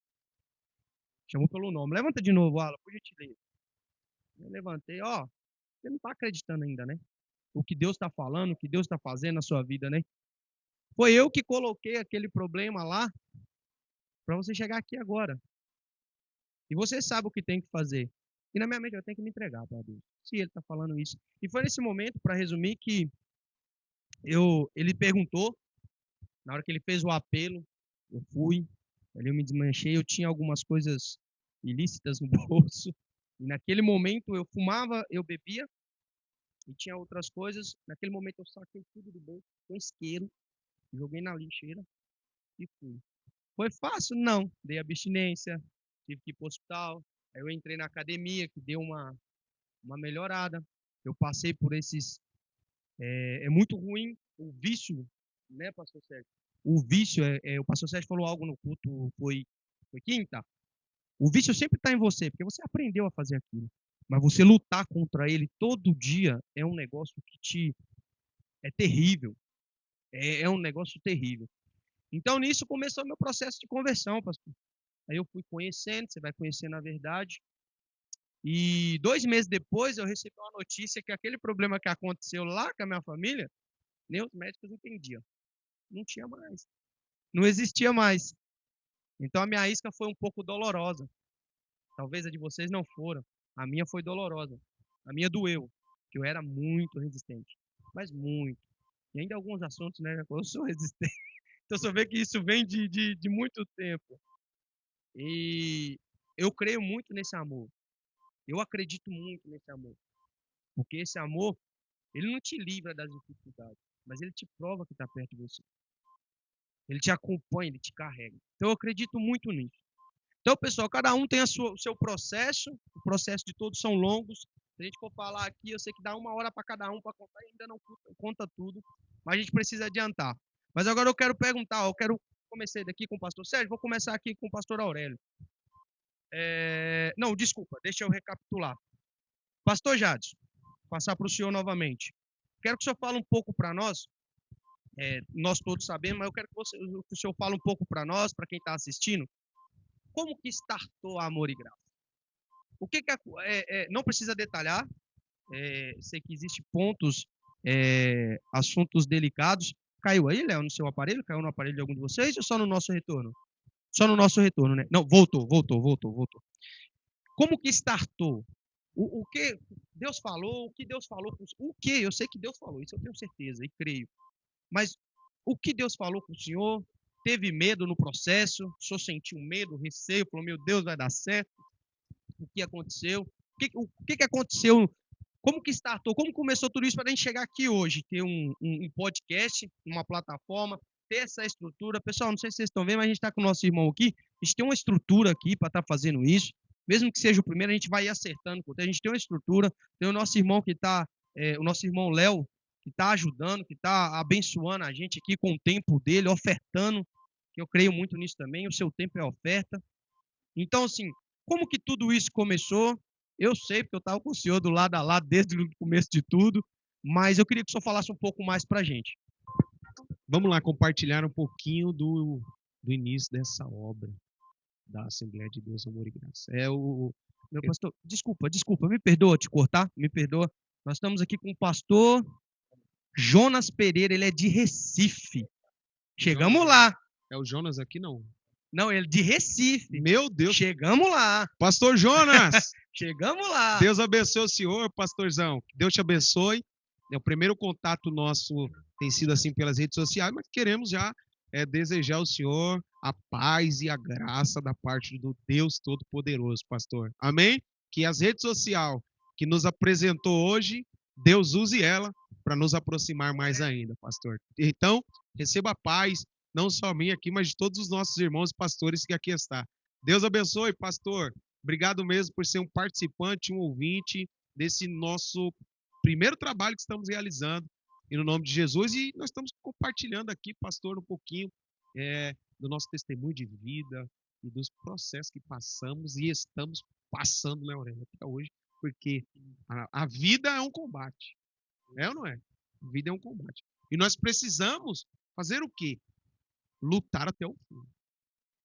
Chamou pelo nome. Levanta de novo, Alan, por gentileza. Eu levantei, você não está acreditando ainda, né? O que Deus está falando, o que Deus está fazendo na sua vida, né? Foi eu que coloquei aquele problema lá para você chegar aqui agora. E você sabe o que tem que fazer. E na minha mente eu tenho que me entregar para Deus. Se ele está falando isso. E foi nesse momento, para resumir, que ele perguntou, na hora que ele fez o apelo, eu fui, ali eu me desmanchei, eu tinha algumas coisas ilícitas no bolso. E naquele momento eu fumava, eu bebia, e tinha outras coisas. Naquele momento eu saquei tudo do bolso, com isqueiro, joguei na lixeira e fui. Foi fácil? Não. Dei abstinência, tive que ir para o hospital. Aí eu entrei na academia, que deu uma melhorada. Eu passei por esses... É muito ruim o vício, né, pastor Sérgio? O vício, o pastor Sérgio falou algo no culto, foi quinta. O vício sempre está em você, porque você aprendeu a fazer aquilo. Mas você lutar contra ele todo dia é um negócio que é terrível. É um negócio terrível. Então, nisso começou o meu processo de conversão, pastor. Aí eu fui conhecendo, você vai conhecendo a verdade. E 2 meses depois eu recebi uma notícia que aquele problema que aconteceu lá com a minha família, nem os médicos entendiam. Não tinha mais. Não existia mais. Então a minha isca foi um pouco dolorosa. Talvez a de vocês não foram. A minha foi dolorosa. A minha doeu, porque eu era muito resistente. Mas muito. E ainda alguns assuntos, né? Eu sou resistente. Então você vê que isso vem de muito tempo. E eu creio muito nesse amor. Eu acredito muito nesse amor. Porque esse amor, ele não te livra das dificuldades, mas ele te prova que está perto de você. Ele te acompanha, ele te carrega. Então eu acredito muito nisso. Então, pessoal, cada um tem o seu processo. O processo de todos são longos. Se a gente for falar aqui, eu sei que dá 1 hora para cada um para contar e ainda não conta tudo. Mas a gente precisa adiantar. Mas agora eu quero perguntar, comecei daqui com o pastor Sérgio, vou começar aqui com o pastor Aurélio. Não, desculpa, deixa eu recapitular. Pastor Jadson, passar para o senhor novamente. Quero que o senhor fale um pouco para nós. Nós todos sabemos, mas eu quero que o senhor fale um pouco para nós, para quem está assistindo, como que startou a Amor e Graça? O que não precisa detalhar, sei que existem pontos, assuntos delicados. Caiu aí, Léo, no seu aparelho? Caiu no aparelho de algum de vocês ou só no nosso retorno? Só no nosso retorno, né? Não, voltou. Como que startou? O que Deus falou, o que Deus falou, o que? Eu sei que Deus falou, isso eu tenho certeza e creio. Mas o que Deus falou com o senhor? Teve medo no processo? O senhor sentiu medo, receio? Falou, meu Deus, vai dar certo? O que aconteceu? O que aconteceu? Como que startou? Como começou tudo isso para a gente chegar aqui hoje? Ter um podcast, uma plataforma, ter essa estrutura. Pessoal, não sei se vocês estão vendo, mas a gente está com o nosso irmão aqui. A gente tem uma estrutura aqui para estar fazendo isso. Mesmo que seja o primeiro, a gente vai acertando. A gente tem uma estrutura. Tem o nosso irmão que está, o nosso irmão Léo, que está ajudando, que está abençoando a gente aqui com o tempo dele, ofertando. Que eu creio muito nisso também. O seu tempo é oferta. Então, assim, como que tudo isso começou? Eu sei, porque eu estava com o senhor do lado a lado desde o começo de tudo, mas eu queria que o senhor falasse um pouco mais para a gente. Vamos lá compartilhar um pouquinho do início dessa obra da Assembleia de Deus, Amor e Graça. Meu pastor, desculpa, me perdoa te cortar, me perdoa. Nós estamos aqui com o pastor Jonas Pereira, ele é de Recife. Chegamos lá. É o Jonas aqui, não? Não, ele é de Recife. Meu Deus. Chegamos lá. Pastor Jonas. Chegamos lá. Deus abençoe o senhor, pastorzão. Deus te abençoe. O primeiro contato nosso tem sido assim pelas redes sociais, mas queremos já desejar ao senhor a paz e a graça da parte do Deus Todo-Poderoso, pastor. Amém? Que as redes sociais que nos apresentou hoje, Deus use ela para nos aproximar mais ainda, pastor. Então, receba a paz, não só minha aqui, mas de todos os nossos irmãos pastores que aqui estão. Deus abençoe, pastor. Obrigado mesmo por ser um participante, um ouvinte desse nosso primeiro trabalho que estamos realizando, e no nome de Jesus. E nós estamos compartilhando aqui, pastor, um pouquinho do nosso testemunho de vida, e dos processos que passamos e estamos passando, né, Aurélia, até hoje, porque a vida é um combate. É ou não é? A vida é um combate. E nós precisamos fazer o quê? Lutar até o fim.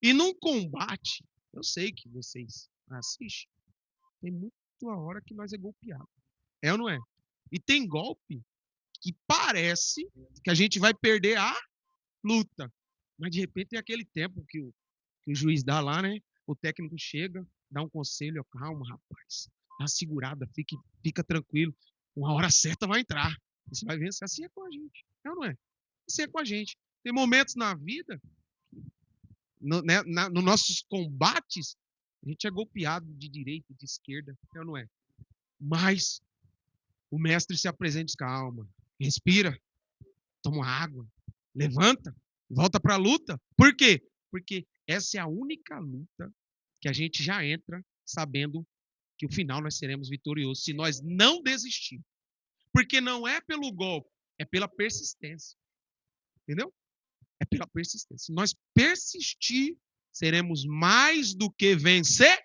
E num combate, eu sei que vocês assistem, tem muita hora que nós é golpeado. É ou não é? E tem golpe que parece que a gente vai perder a luta. Mas de repente tem aquele tempo que o juiz dá lá, né? O técnico chega, dá um conselho, calma, rapaz, dá uma segurada, fica tranquilo. Uma hora certa vai entrar. Você vai vencer. Assim é com a gente. É ou não é? Assim é com a gente. Tem momentos na vida, nos nossos combates, a gente é golpeado de direita, de esquerda, é ou não é? Mas o mestre se apresenta e diz, calma, respira, toma água, levanta, volta para a luta. Por quê? Porque essa é a única luta que a gente já entra sabendo que o final nós seremos vitoriosos, se nós não desistirmos. Porque não é pelo golpe, é pela persistência. Entendeu? É pela persistência. Se nós persistir, seremos mais do que vencedores.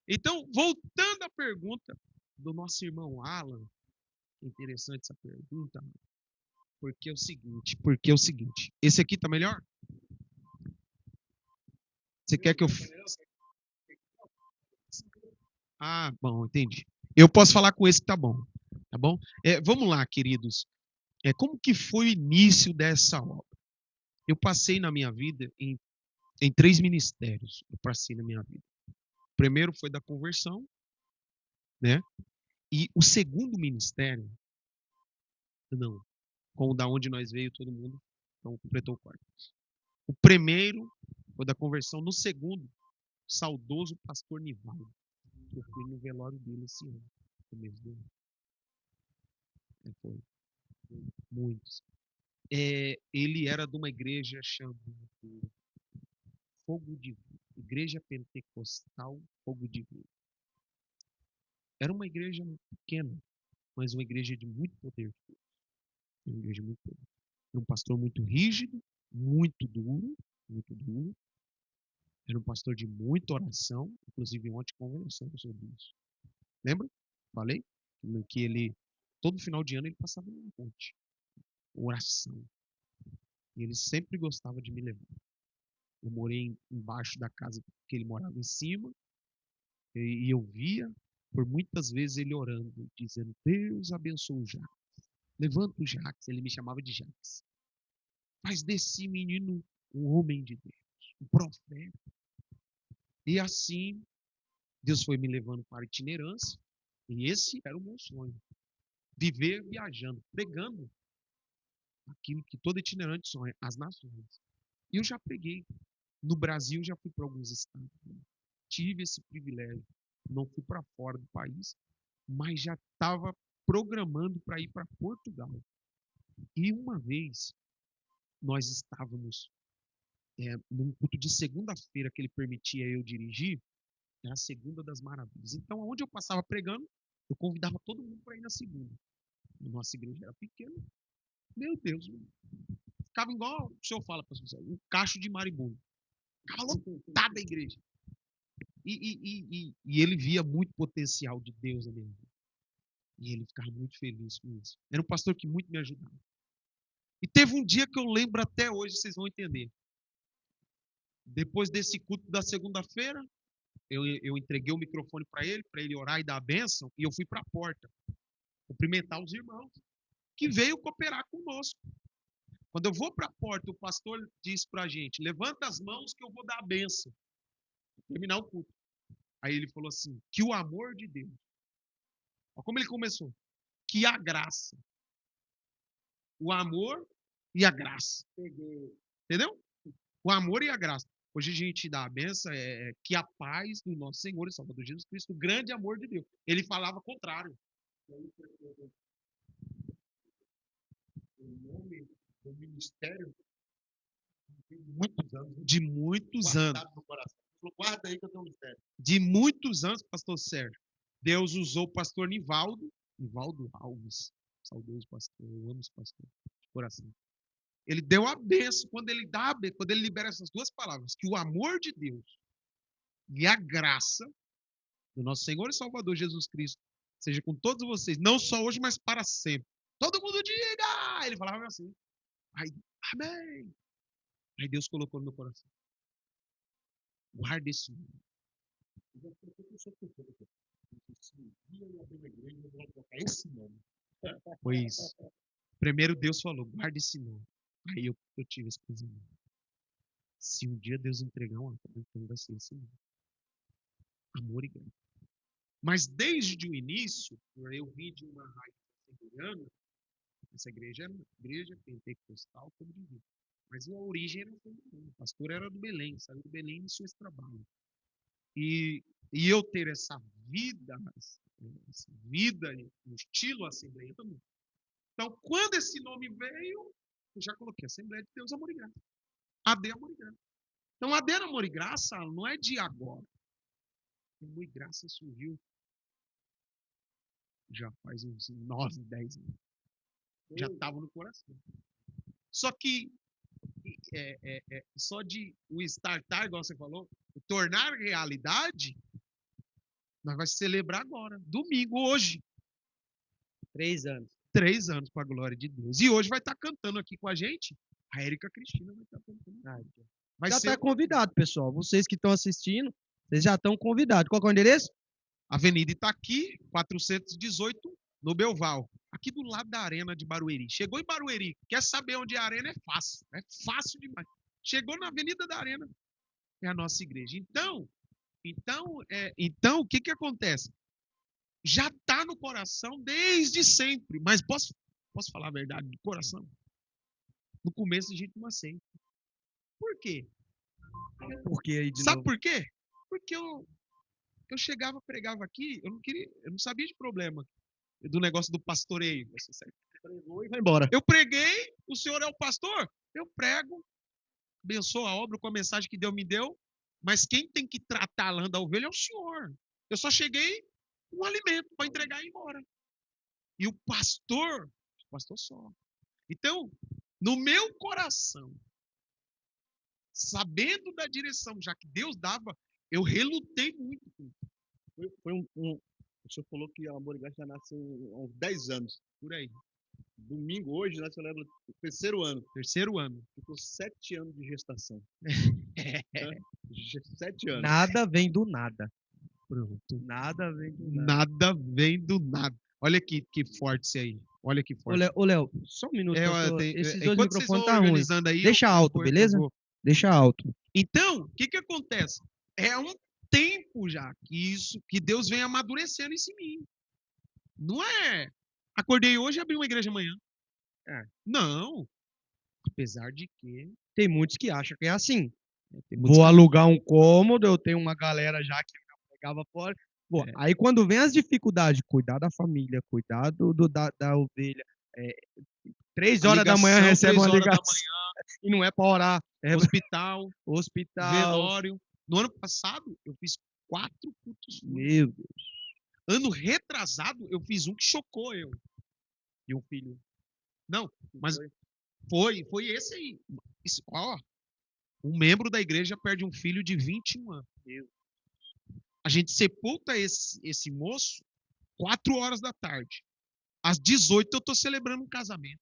Então, voltando à pergunta do nosso irmão Alan, interessante essa pergunta, porque é o seguinte, esse aqui tá melhor? Você quer que eu... Ah, bom, entendi. Eu posso falar com esse que tá bom, tá bom? Vamos lá, queridos. Como que foi o início dessa obra? Eu passei na minha vida em 3 ministérios. Eu passei na minha vida. O primeiro foi da conversão, né? E o segundo ministério, não, com da onde nós veio todo mundo, então completou o quarto. O primeiro foi da conversão. No segundo, saudoso pastor Nivaldo. Eu fui no velório dele esse ano, no mês do ano. Foi muitos. Ele era de uma igreja chamada Fogo Divino, Igreja Pentecostal Fogo Divino. Era uma igreja pequena, mas uma igreja de muito poder. Uma igreja muito poder. Era um pastor muito rígido, muito duro, muito duro. Era um pastor de muita oração, inclusive ontem conversamos sobre isso. Lembra? Falei que ele, todo final de ano, ele passava num monte. Oração. E ele sempre gostava de me levar. Eu morei embaixo da casa que ele morava em cima, e eu via, por muitas vezes, ele orando, dizendo, Deus abençoe o Jacques. Levanta o Jacques, ele me chamava de Jacques. Faz desse menino um homem de Deus, um profeta. E assim, Deus foi me levando para a itinerância, e esse era o meu sonho. Viver viajando, pregando aquilo que todo itinerante sonha, as nações. E eu já preguei. No Brasil, já fui para alguns estados. Tive esse privilégio. Não fui para fora do país, mas já estava programando para ir para Portugal. E uma vez, nós estávamos num culto de segunda-feira que ele permitia eu dirigir, era a Segunda das Maravilhas. Então, onde eu passava pregando, eu convidava todo mundo para ir na segunda. A nossa igreja era pequena. Meu Deus, ficava igual o senhor fala, pastor, um cacho de maribondo. Ficava lotada a igreja. E ele via muito potencial de Deus na minha vida. E ele ficava muito feliz com isso. Era um pastor que muito me ajudava. E teve um dia que eu lembro até hoje, vocês vão entender. Depois desse culto da segunda-feira, eu entreguei o microfone para ele orar e dar a bênção, e eu fui para a porta cumprimentar os irmãos que veio cooperar conosco. Quando eu vou para a porta, o pastor diz para a gente, levanta as mãos que eu vou dar a bênção. Terminar o culto. Aí ele falou assim, que o amor de Deus. Olha como ele começou. Que a graça. O amor e a graça. Entendeu? O amor e a graça. Hoje a gente dá a benção, que a paz do nosso Senhor e Salvador Jesus Cristo, o grande amor de Deus. Ele falava contrário. O nome do ministério de muitos anos. Guarda aí que eu tenho um mistério. De muitos anos, pastor Sérgio, Deus usou o pastor Nivaldo Alves, saudoso pastor, eu amo esse pastor, de coração. Ele deu a bênção quando ele libera essas duas palavras, que o amor de Deus e a graça do nosso Senhor e Salvador Jesus Cristo seja com todos vocês, não só hoje, mas para sempre. Todo mundo diga! Ele falava assim. Aí, amém. Aí Deus colocou no meu coração. Guarda esse nome. Foi isso. Primeiro Deus falou, guarda esse nome. Aí eu tive esse pensamento. Se um dia Deus entregar uma coisa, então vai ser esse nome. Amor e graça. Mas desde o início, eu vim de uma raiz assembleana, essa igreja era uma igreja pentecostal, como de vida. Mas a origem era assembleana. O pastor era do Belém, saiu do Belém e iniciou esse trabalho. E eu ter essa vida no estilo assembleia também. Então, quando esse nome veio, eu já coloquei Assembleia de Deus Amor e Graça. AD Amor e Graça. Então, AD Amor e Graça não é de agora. Amor e Graça surgiu já faz uns 9, 10 anos. Já estava no coração. Só que só de o startar, igual você falou, o tornar realidade, nós vamos celebrar agora, domingo, hoje. 3 anos. 3 anos para a glória de Deus. E hoje vai estar cantando aqui com a gente, a Érica Cristina vai estar cantando. Já está convidado, pessoal. Vocês que estão assistindo, vocês já estão convidados. Qual é o endereço? Avenida Itaqui, 418, no Belval. Aqui do lado da Arena de Barueri. Chegou em Barueri, quer saber onde é a Arena? É fácil. É fácil demais. Chegou na Avenida da Arena, é a nossa igreja. Então o que acontece? Já está no coração desde sempre. Mas posso falar a verdade do coração? No começo a gente não aceita. Por quê? Sabe por quê? Porque eu chegava, pregava aqui, eu não sabia de problema do negócio do pastoreio. Você pregou e vai embora. Eu preguei, o senhor é o pastor? Eu prego, abençoo a obra com a mensagem que Deus me deu, mas quem tem que tratar a lã da ovelha é o senhor. Eu só cheguei um alimento para entregar e ir embora. E o pastor só. Então, no meu coração, sabendo da direção, já que Deus dava, eu relutei muito. O senhor falou que a Amor e Graça já nasceu há uns 10 anos. Por aí. Domingo, hoje, nós celebramos o terceiro ano. Terceiro ano. Ficou 7 anos de gestação. 7 anos. Nada vem do nada. Pronto. Nada vem do nada. Nada vem do nada. Olha que forte isso aí. Olha que forte. Ô, Léo, só um minuto. Esses dois microfones tá ruins. Aí, deixa alto, beleza? Deixa alto. Então, o que acontece? É um tempo já que Deus vem amadurecendo isso em mim. Não é acordei hoje e abri uma igreja amanhã. Não. Apesar de que tem muitos que acham que é assim. Vou alugar um cômodo, eu tenho uma galera já que pegava fora. Pô, aí quando vem as dificuldades, cuidar da família, cuidar da ovelha. 3 horas da manhã recebe uma ligação. E não é para orar. É hospital, velório. No ano passado, eu fiz 4 cultos. Meu Deus. Ano retrasado, eu fiz um que chocou eu. E um filho. Não, mas foi esse aí. Um membro da igreja perde um filho de 21 anos. A gente sepulta esse moço 4 horas da tarde. Às 18 eu estou celebrando um casamento.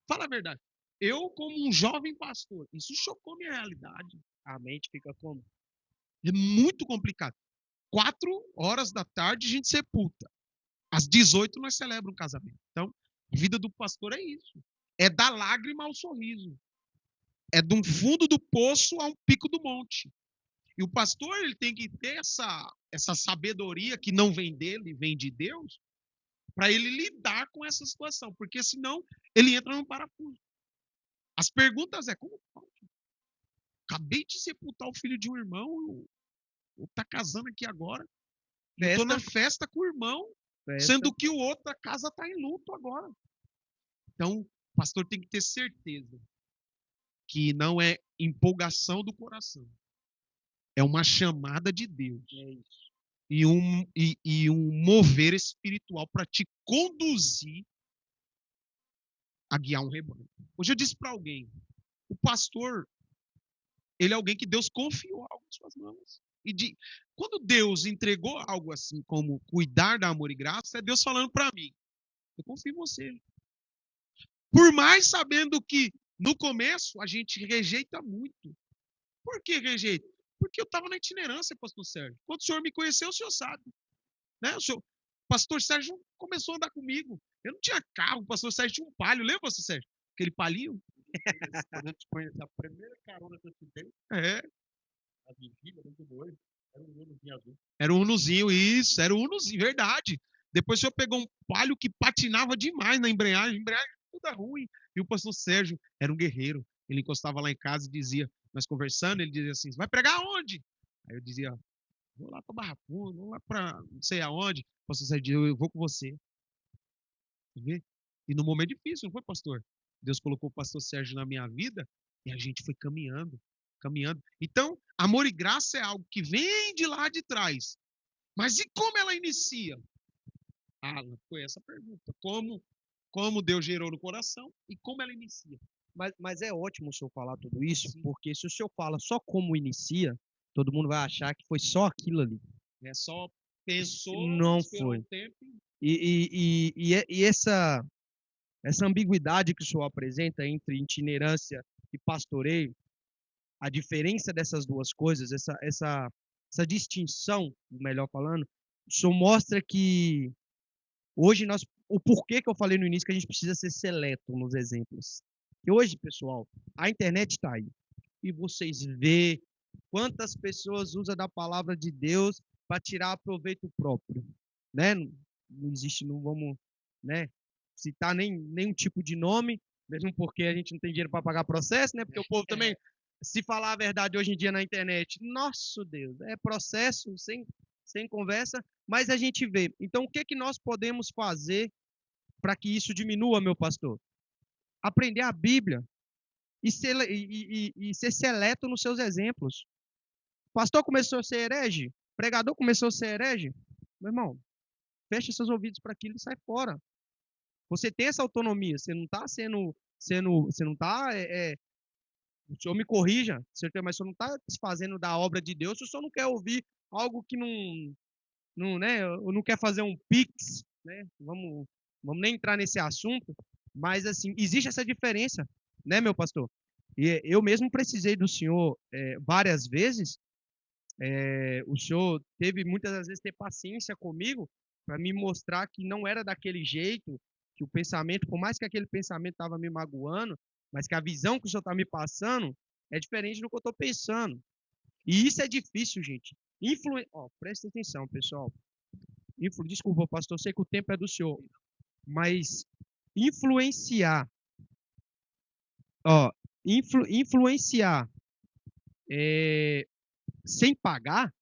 Fala a verdade. Eu, como um jovem pastor, isso chocou minha realidade. A mente fica como? É muito complicado. 4 horas da tarde a gente sepulta. Às 18 nós celebramos um casamento. Então, a vida do pastor é isso. É da lágrima ao sorriso. É de um fundo do poço a um pico do monte. E o pastor ele tem que ter essa sabedoria que não vem dele, vem de Deus, para ele lidar com essa situação. Porque senão ele entra num parafuso. As perguntas como pode? Acabei de sepultar o filho de um irmão, está casando aqui agora. Estou na festa com o irmão, sendo que o outro, a casa está em luto agora. Então, o pastor tem que ter certeza que não é empolgação do coração. É uma chamada de Deus. E um mover espiritual para te conduzir a guiar um rebanho. Hoje eu disse para alguém, o pastor, ele é alguém que Deus confiou algo em suas mãos. Quando Deus entregou algo assim como cuidar da Amor e Graça, é Deus falando para mim, eu confio em você. Por mais sabendo que no começo a gente rejeita muito. Por que rejeita? Porque eu estava na itinerância, pastor Sérgio. Quando o senhor me conheceu, o senhor sabe. Né? O pastor Sérgio começou a andar comigo. Eu não tinha carro, o pastor Sérgio tinha um palio. Lembra, pastor Sérgio? Aquele palio? Quando eu te conheci, a primeira carona que eu te dei, É. a vigília, muito doido, era um Unozinho azul. Era um Unozinho, isso. Era um Unozinho, verdade. Depois o senhor pegou um palio que patinava demais na embreagem. A embreagem toda ruim. E o pastor Sérgio era um guerreiro. Ele encostava lá em casa e dizia, nós conversando, ele dizia assim, vai pregar onde? Aí eu dizia, vou lá para Barra Funda, vou lá para não sei aonde. O pastor Sérgio dizia, eu vou com você. Vê? E no momento difícil, não foi, pastor? Deus colocou o pastor Sérgio na minha vida e a gente foi caminhando, caminhando. Então, amor e graça é algo que vem de lá de trás. Mas e como ela inicia? Ah, foi essa a pergunta. Como Deus gerou no coração e como ela inicia? Mas é ótimo o senhor falar tudo isso, Sim. porque se o senhor fala só como inicia, todo mundo vai achar que foi só aquilo ali. É só pensou, Não esperou foi. um tempo. E essa ambiguidade que o senhor apresenta entre itinerância e pastoreio, a diferença dessas duas coisas, essa distinção, melhor falando, o senhor mostra que hoje o porquê que eu falei no início que a gente precisa ser seleto nos exemplos. E hoje, pessoal, a internet está aí. E vocês vê quantas pessoas usam da palavra de Deus para tirar proveito próprio, né? Não existe, não vamos, né, citar nenhum tipo de nome, mesmo porque a gente não tem dinheiro para pagar processo, né? Porque o povo também, se falar a verdade hoje em dia na internet, nosso Deus, é processo sem conversa, mas a gente vê. Então, o que que nós podemos fazer para que isso diminua, meu pastor? Aprender a Bíblia e ser seleto nos seus exemplos. O pastor começou a ser herege, pregador começou a ser herege. Meu irmão, fecha seus ouvidos para aquilo e sai fora. Você tem essa autonomia, você não está você não está, o senhor me corrija, mas o senhor não está desfazendo da obra de Deus, se o senhor não quer ouvir algo que não, né, ou não quer fazer um pix, né, vamos nem entrar nesse assunto, mas assim, existe essa diferença, né, meu pastor? E eu mesmo precisei do senhor várias vezes. O senhor teve muitas das vezes ter paciência comigo para me mostrar que não era daquele jeito, que o pensamento, por mais que aquele pensamento estava me magoando, mas que a visão que o senhor está me passando é diferente do que eu estou pensando. E isso é difícil, gente. Presta atenção, pessoal. Desculpa, pastor, eu sei que o tempo é do senhor, mas influenciar, ó, influenciar sem pagar,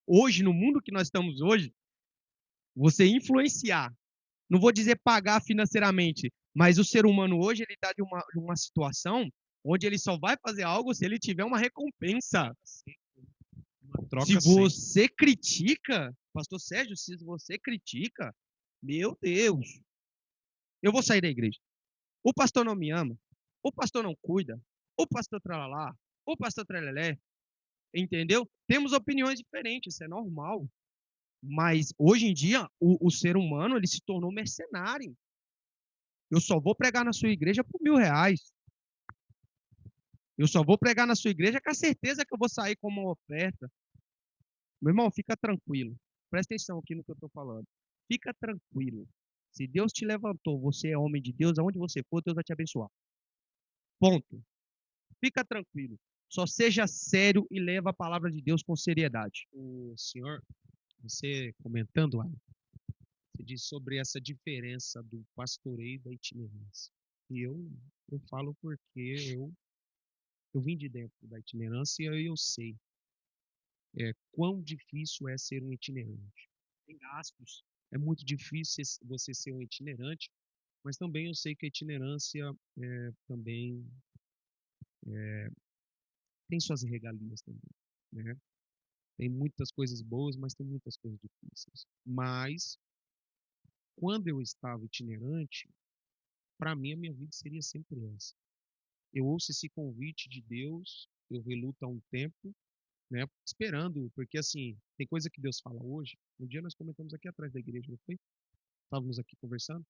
hoje, no mundo que nós estamos hoje, você influenciar, não vou dizer pagar financeiramente, mas o ser humano hoje ele está de uma situação onde ele só vai fazer algo se ele tiver uma recompensa. Uma troca Se sem. você critica, pastor Sérgio, se você critica, meu Deus, eu vou sair da igreja. O pastor não me ama, o pastor não cuida, o pastor tralalá, o pastor trelelé, entendeu? Temos opiniões diferentes, isso é normal. Mas hoje em dia, o ser humano ele se tornou mercenário. Eu só vou pregar na sua igreja por R$ 1.000. Eu só vou pregar na sua igreja com a certeza que eu vou sair com uma oferta. Meu irmão, fica tranquilo. Presta atenção aqui no que eu estou falando. Fica tranquilo. Se Deus te levantou, você é homem de Deus, aonde você for, Deus vai te abençoar. Ponto. Fica tranquilo. Só seja sério e leva a palavra de Deus com seriedade. O senhor, você comentando lá, você disse sobre essa diferença do pastoreio e da itinerância. E eu falo porque eu vim de dentro da itinerância e eu sei quão difícil é ser um itinerante. Tem gastos. É muito difícil você ser um itinerante, mas também eu sei que a itinerância também tem suas regalias também, né? Tem muitas coisas boas, mas tem muitas coisas difíceis. Mas, quando eu estava itinerante, para mim a minha vida seria sempre essa. Eu ouço esse convite de Deus, eu reluto há um tempo, né, esperando, porque assim, tem coisa que Deus fala hoje. Um dia nós comentamos aqui atrás da igreja, não foi? Estávamos aqui conversando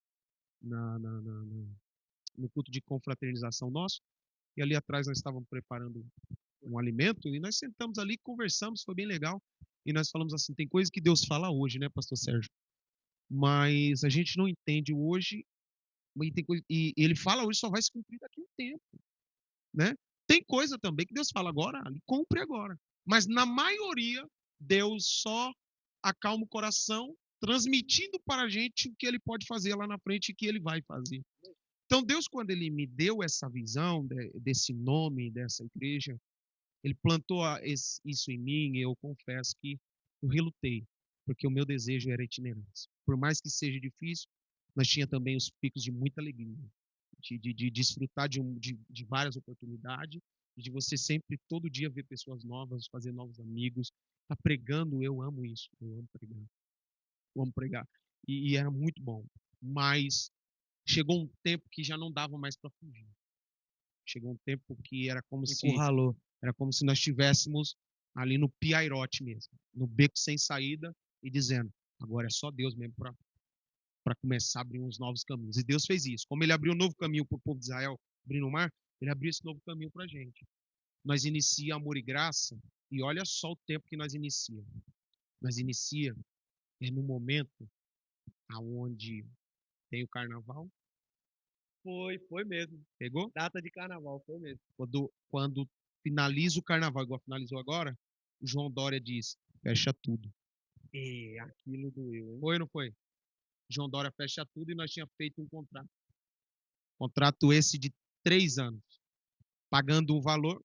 no culto de confraternização nosso, e ali atrás nós estávamos preparando um alimento, e nós sentamos ali, conversamos, foi bem legal, e nós falamos assim, tem coisa que Deus fala hoje, né, pastor Sérgio? Mas a gente não entende hoje, e, tem coisa, e ele fala hoje, só vai se cumprir daqui a um tempo, né? Tem coisa também que Deus fala agora, ele cumpre agora. Mas na maioria, Deus só acalma o coração, transmitindo para a gente o que ele pode fazer lá na frente e o que ele vai fazer. Então, Deus, quando ele me deu essa visão desse nome, dessa igreja, ele plantou isso em mim e eu confesso que eu relutei, porque o meu desejo era itinerância. Por mais que seja difícil, nós tinha também os picos de muita alegria, de desfrutar de várias oportunidades, de você sempre, todo dia, ver pessoas novas, fazer novos amigos, tá pregando, eu amo isso, eu amo pregar, eu amo pregar. E era muito bom, mas chegou um tempo que já não dava mais para fugir. Chegou um tempo que Encurralou. era como se nós estivéssemos ali no piairote mesmo, no beco sem saída e dizendo, agora é só Deus mesmo para começar a abrir uns novos caminhos. E Deus fez isso. Como ele abriu um novo caminho para o povo de Israel, abrindo o mar, ele abriu esse novo caminho para a gente. Nós inicia Amor e Graça, e olha só o tempo que nós inicia. Nós inicia no momento aonde tem o carnaval. Foi mesmo. Pegou? Data de carnaval, foi mesmo. Quando finaliza o carnaval, igual finalizou agora, o João Dória diz, fecha tudo. E aquilo doeu, hein? Foi ou não foi? João Dória fecha tudo e nós tínhamos feito um contrato. Contrato esse de 3 anos. Pagando um valor,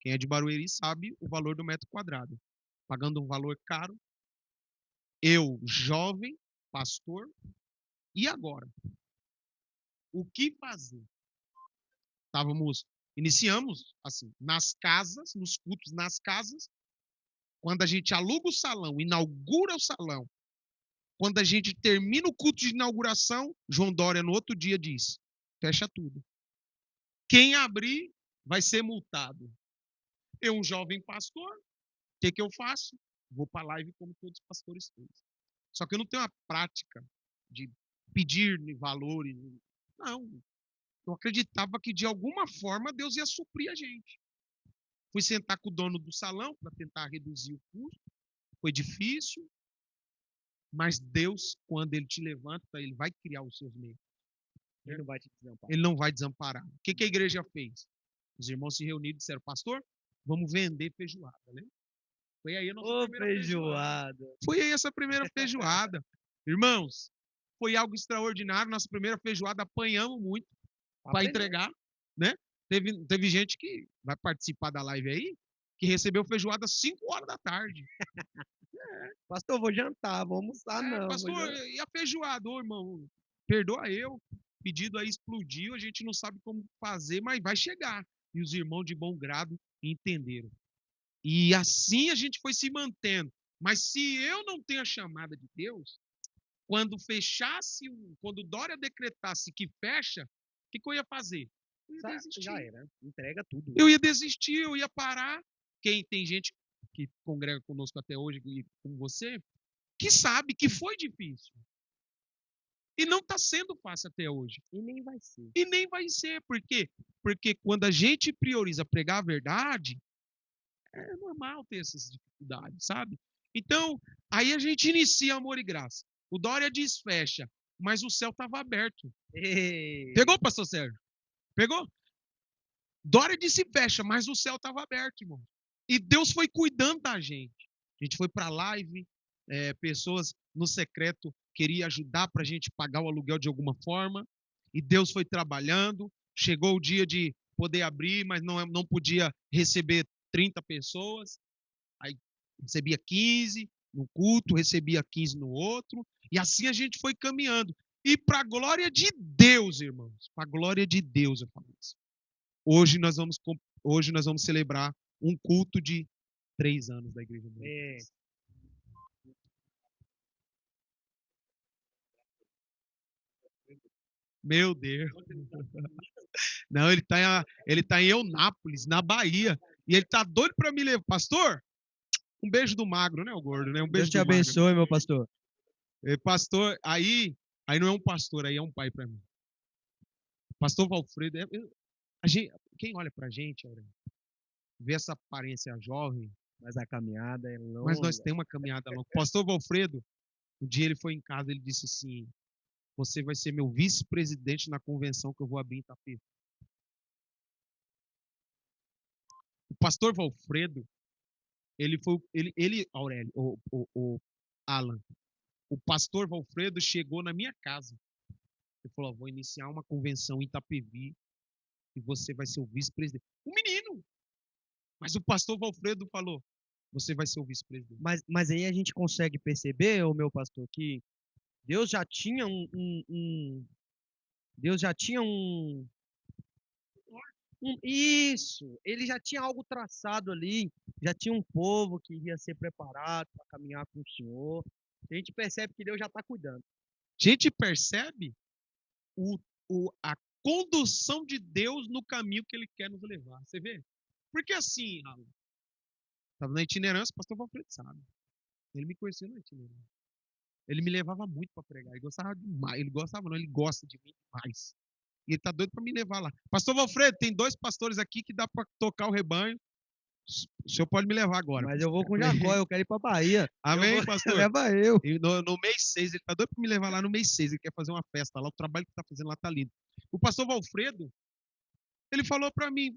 quem é de Barueri sabe o valor do metro quadrado. Pagando um valor caro. Eu, jovem, pastor, e agora? O que fazer? Iniciamos assim, nas casas, nos cultos nas casas, quando a gente aluga o salão, inaugura o salão, quando a gente termina o culto de inauguração, João Dória no outro dia diz, fecha tudo. Quem abrir vai ser multado. Eu, um jovem pastor, o que eu faço? Vou para a live como todos os pastores fazem. Só que eu não tenho a prática de pedir valores. Não. Eu acreditava que de alguma forma Deus ia suprir a gente. Fui sentar com o dono do salão para tentar reduzir o custo. Foi difícil. Mas Deus, quando Ele te levanta, Ele vai criar os seus meios. Ele não vai te desamparar. Ele não vai desamparar. O que a igreja fez? Os irmãos se reuniram e disseram, pastor, vamos vender feijoada, né? Foi aí a nossa primeira feijoada. Foi aí essa primeira feijoada. Irmãos, foi algo extraordinário. Nossa primeira feijoada, apanhamos muito para entregar, né? Teve gente que vai participar da live aí, que recebeu feijoada às 5 horas da tarde. Pastor, vou jantar, vou almoçar não. Pastor, e a feijoada, irmão? Perdoa eu, o pedido aí explodiu, a gente não sabe como fazer, mas vai chegar. E os irmãos de bom grado entenderam. E assim a gente foi se mantendo. Mas se eu não tenho a chamada de Deus, quando Dória decretasse que fecha, o que eu ia fazer? Eu ia desistir. Já era, entrega tudo. Eu ia desistir, eu ia parar. Tem gente que congrega conosco até hoje, como você, que sabe que foi difícil. E não está sendo fácil até hoje. E nem vai ser. E nem vai ser. Por quê? Porque quando a gente prioriza pregar a verdade, é normal ter essas dificuldades, sabe? Então, aí a gente inicia Amor e Graça. O Dória diz fecha, mas o céu estava aberto. Ei. Pegou, pastor Sérgio? Pegou? Dória disse fecha, mas o céu estava aberto, irmão. E Deus foi cuidando da gente. A gente foi para a live, pessoas no secreto queriam ajudar para a gente pagar o aluguel de alguma forma. E Deus foi trabalhando. Chegou o dia de poder abrir, mas não podia receber 30 pessoas. Aí recebia 15 no culto, recebia 15 no outro. E assim a gente foi caminhando. E para a glória de Deus, irmãos, para a glória de Deus, eu falo isso. Hoje nós vamos celebrar um culto de 3 anos da Igreja Mundial. Meu Deus. Não, ele tá em Eunápolis, na Bahia. E ele tá doido para me levar. Pastor, um beijo do magro, né, o gordo, né? Um Deus beijo te do magro. abençoe, meu pastor. Pastor, aí não é um pastor, aí é um pai para mim. Pastor Valfredo, quem olha pra gente, Aurélio, vê essa aparência jovem, Mas a caminhada é mas nós longa. temos uma caminhada longa. Pastor Valfredo, um dia ele foi em casa, ele disse assim: você vai ser meu vice-presidente na convenção que eu vou abrir em Itapeva. O pastor Valfredo, Aurélio, o Alan, o pastor Valfredo chegou na minha casa e falou: vou iniciar uma convenção em Itapevi e você vai ser o vice-presidente. O menino! Mas o pastor Valfredo falou: você vai ser o vice-presidente. Mas aí a gente consegue perceber, ô meu pastor, que Deus já tinha Deus já tinha isso, ele já tinha algo traçado ali, já tinha um povo que iria ser preparado para caminhar com o Senhor. A gente percebe que Deus já está cuidando. A gente percebe a condução de Deus no caminho que ele quer nos levar. Você vê? Porque assim, estava na itinerância, o pastor Valfredo sabe. Ele me conheceu na itinerância. Ele me levava muito para pregar. Ele gostava demais. Ele gostava, não, ele gosta de mim demais. E ele tá doido para me levar lá. Pastor Valfredo, tem 2 pastores aqui que dá para tocar o rebanho. O senhor pode me levar agora. Mas eu vou com Jacó, eu quero ir para Bahia. Amém, pastor? Leva eu. E no mês 6, ele tá doido para me levar lá no mês 6. Ele quer fazer uma festa lá. O trabalho que tá fazendo lá tá lindo. O pastor Valfredo, ele falou para mim: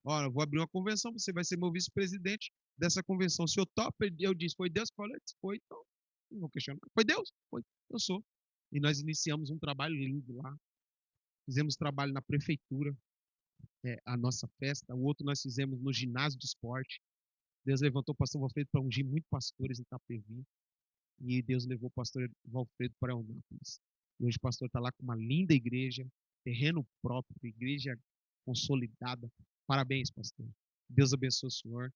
olha, eu vou abrir uma convenção, você vai ser meu vice-presidente dessa convenção. Se eu topo, eu disse: foi Deus que falou? Eu disse: foi, então não vou questionar. Foi Deus? Foi, eu sou. E nós iniciamos um trabalho lindo lá. Fizemos trabalho na prefeitura, a nossa festa. O outro nós fizemos no ginásio de esporte. Deus levantou o pastor Valfredo para ungir muitos pastores em Itapevi. E Deus levou o pastor Valfredo para Eunápolis. E hoje o pastor está lá com uma linda igreja, terreno próprio, igreja consolidada. Parabéns, pastor. Deus abençoe o senhor.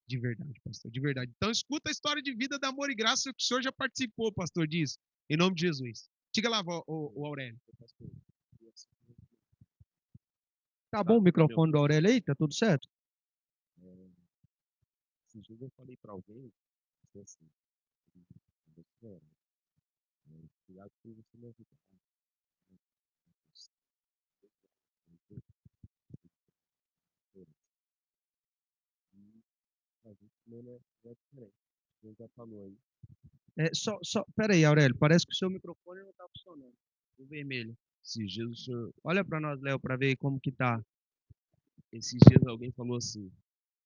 De verdade, pastor, de verdade. Então escuta a história de vida, de amor e graça que o senhor já participou, pastor, disso. Em nome de Jesus. Diga lá, o Aurélio. Tá bom o microfone do Aurélio aí? Tá tudo certo? Esses dias eu falei para alguém, assim, obrigado por você me ajudar. A gente também não é diferente. A gente já falou aí. Pera aí, Aurélio, parece que o seu microfone não tá funcionando. O vermelho. Esses dias o senhor, Olha para nós, Léo, para ver como que tá. esses dias alguém falou assim,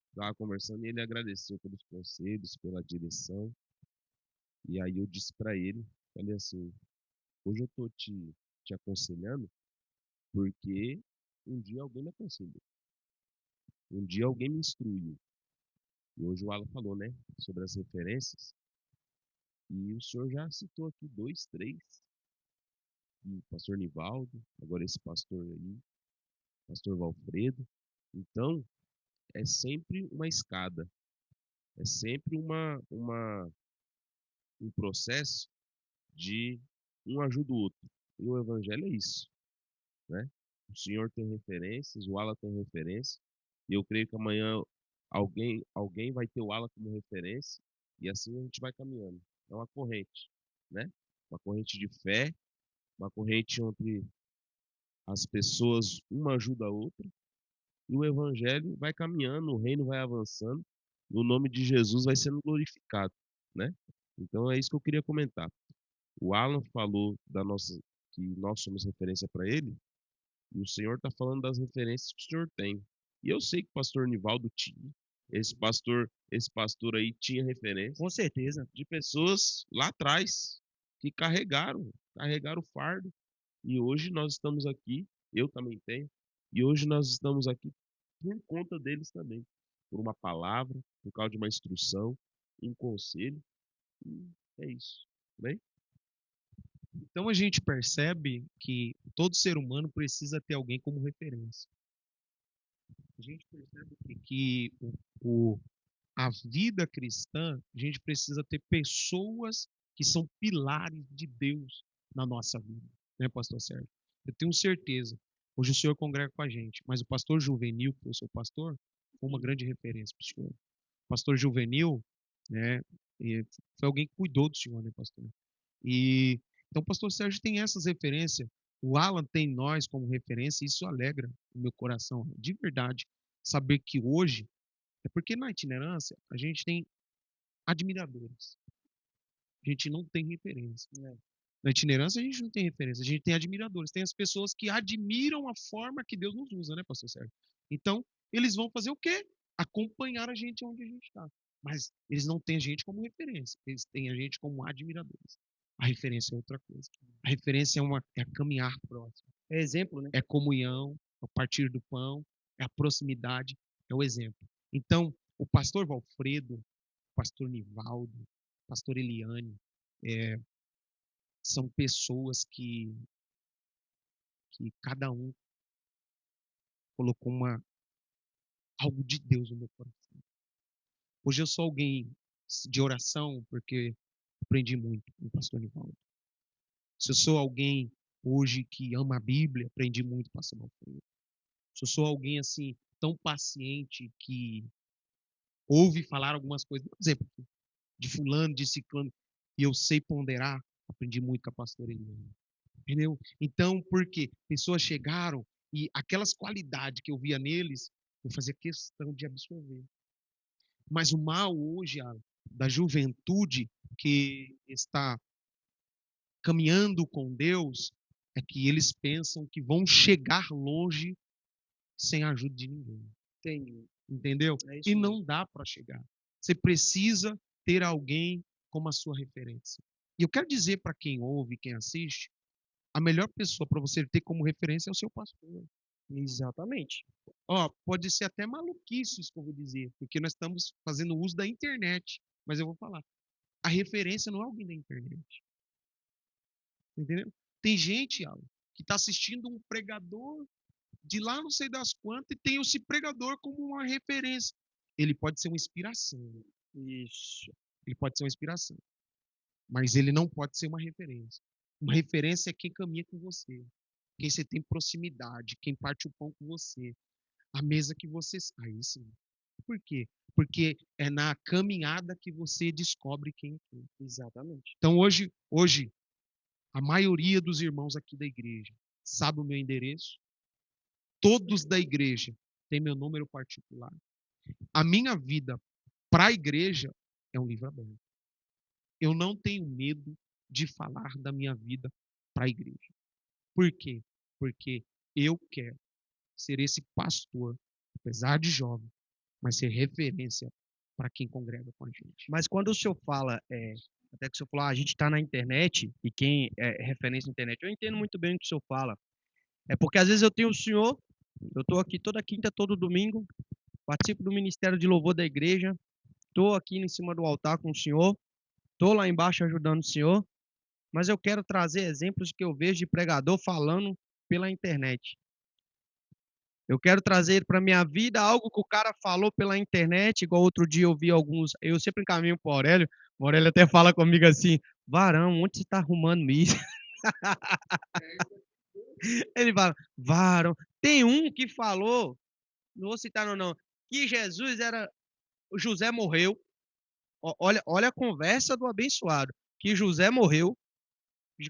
estava conversando e ele agradeceu pelos conselhos, pela direção. E aí eu disse para ele, falei assim, hoje eu tô te aconselhando porque um dia alguém me aconselhou. Um dia alguém me instruiu. E hoje o Alan falou, né, sobre as referências. E o senhor já citou aqui 2, 3. O pastor Nivaldo, agora esse pastor aí, pastor Valfredo. Então, é sempre uma escada. É sempre um processo de um ajuda o outro. E o evangelho é isso, né? O senhor tem referências, o Alan tem referência, e eu creio que amanhã alguém vai ter o Alan como referência, e assim a gente vai caminhando. É uma corrente, né? Uma corrente de fé, uma corrente onde as pessoas uma ajuda a outra, e o evangelho vai caminhando, o reino vai avançando, e o nome de Jesus vai sendo glorificado, né? Então é isso que eu queria comentar. O Alan falou que nós somos referência para ele, e o Senhor está falando das referências que o Senhor tem. E eu sei que o pastor Nivaldo tinha, esse pastor aí tinha referência Com certeza. de pessoas lá atrás que carregaram o fardo. E hoje nós estamos aqui, eu também tenho, e hoje nós estamos aqui por conta deles também. Por uma palavra, por causa de uma instrução, um conselho. E é isso. Bem? Então a gente percebe que todo ser humano precisa ter alguém como referência. A gente percebe a vida cristã, a gente precisa ter pessoas que são pilares de Deus na nossa vida, né, pastor Sérgio? Eu tenho certeza. Hoje o senhor congrega com a gente, mas o pastor Juvenil, que foi o seu pastor, foi uma grande referência para o senhor. O pastor Juvenil, né, foi alguém que cuidou do senhor, né, pastor? E então o pastor Sérgio tem essas referências. O Alan tem nós como referência, e isso alegra o meu coração, de verdade, saber que hoje, é porque na itinerância a gente tem admiradores, a gente não tem referência. Na itinerância a gente não tem referência, a gente tem admiradores, tem as pessoas que admiram a forma que Deus nos usa, né, pastor Sérgio? Então, eles vão fazer o quê? Acompanhar a gente onde a gente está. Mas eles não têm a gente como referência, eles têm a gente como admiradores. A referência é outra coisa. A referência é caminhar próximo. É exemplo, né? É comunhão, é o partir do pão, é a proximidade, é o exemplo. Então, o pastor Valfredo, o pastor Nivaldo, o pastor Eliane, é, são pessoas que cada um colocou algo de Deus no meu coração. Hoje eu sou alguém de oração porque aprendi muito com o pastor Nivaldo. Se eu sou alguém hoje que ama a Bíblia, aprendi muito com o pastor Valfredo. Se eu sou alguém assim tão paciente que ouve falar algumas coisas, por exemplo, de fulano, de ciclano, e eu sei ponderar, aprendi muito com a pastora Eliane. Entendeu? Então, por quê? Pessoas chegaram e aquelas qualidades que eu via neles, eu fazia questão de absorver. Mas o mal hoje, da juventude que está caminhando com Deus, é que eles pensam que vão chegar longe sem a ajuda de ninguém. Entendeu? E não dá para chegar. Você precisa ter alguém como a sua referência. E eu quero dizer para quem ouve, quem assiste, a melhor pessoa para você ter como referência é o seu pastor. Exatamente. Ó, pode ser até maluquice isso que eu vou dizer, porque nós estamos fazendo uso da internet. Mas eu vou falar. A referência não é alguém da internet. Entendeu? Tem gente, Alan, que está assistindo um pregador de lá não sei das quantas e tem esse pregador como uma referência. Ele pode ser uma inspiração. Isso. Ele pode ser uma inspiração. Mas ele não pode ser uma referência. Uma referência é quem caminha com você. Quem você tem proximidade. Quem parte o pão com você. A mesa que você... Aí sim. Por quê? Porque é na caminhada que você descobre quem é quem. Exatamente. Então hoje, a maioria dos irmãos aqui da igreja sabe o meu endereço. Todos da igreja têm meu número particular. A minha vida para a igreja é um livro aberto. Eu não tenho medo de falar da minha vida para a igreja. Por quê? Porque eu quero ser esse pastor, apesar de jovem, mas ser referência para quem congrega com a gente. Mas quando o senhor fala, até que o senhor falou, a gente está na internet, e quem é referência na internet, eu entendo muito bem o que o senhor fala. É porque às vezes eu tenho o senhor, eu estou aqui toda quinta, todo domingo, participo do Ministério de Louvor da igreja, estou aqui em cima do altar com o senhor, estou lá embaixo ajudando o senhor, mas eu quero trazer exemplos que eu vejo de pregador falando pela internet. Eu quero trazer para minha vida algo que o cara falou pela internet, igual outro dia eu vi alguns, eu sempre encaminho para o Aurélio até fala comigo assim, Varão, onde você está arrumando isso? Ele fala, Varão, tem um que falou, não vou citar não, que Jesus era, o José morreu, olha a conversa do abençoado, que José morreu,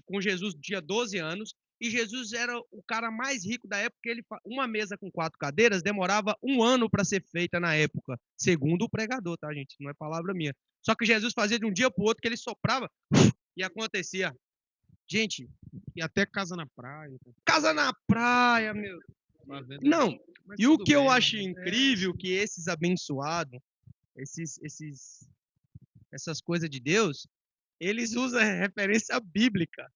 com Jesus tinha 12 anos, e Jesus era o cara mais rico da época. Uma mesa com 4 cadeiras demorava 1 ano para ser feita na época, segundo o pregador, tá, gente? Não é palavra minha. Só que Jesus fazia de um dia para o outro que ele soprava e acontecia. Gente, e até casa na praia. Casa na praia, meu. Não, e o que eu acho incrível que esses abençoados, essas coisas de Deus, eles usam referência bíblica.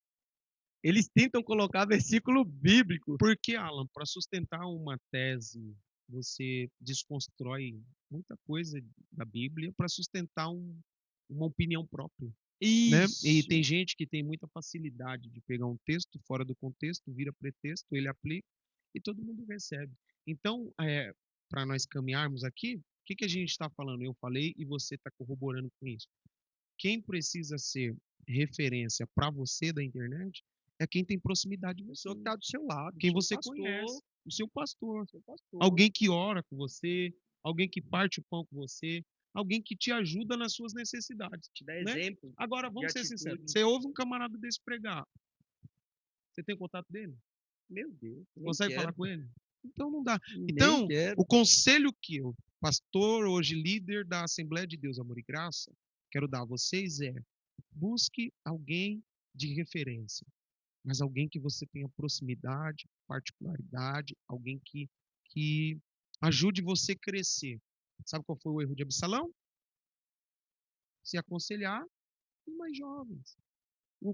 Eles tentam colocar versículo bíblico. Porque, Alan, para sustentar uma tese, você desconstrói muita coisa da Bíblia para sustentar uma opinião própria. Né? E tem gente que tem muita facilidade de pegar um texto fora do contexto, vira pretexto, ele aplica e todo mundo recebe. Então, para nós caminharmos aqui, o que a gente está falando? Eu falei e você está corroborando com isso. Quem precisa ser referência para você da internet é quem tem proximidade de A você, pessoa que está do seu lado, quem seu você pastor, conhece, o seu pastor. seu pastor. Alguém que ora com você, alguém que parte o pão com você, alguém que te ajuda nas suas necessidades, Te dá né? exemplo Agora, de vamos ser sinceros, atitude. você ouve um camarada desse pregar, você tem contato dele? Meu Deus, nem Consegue falar quero, com ele? Então não dá. nem Então, quero. o conselho que eu, pastor, hoje líder da Assembleia de Deus Amor e Graça, quero dar a vocês é: busque alguém de referência, mas alguém que você tenha proximidade, particularidade, alguém que ajude você a crescer. Sabe qual foi o erro de Absalão? Se aconselhar com mais jovens,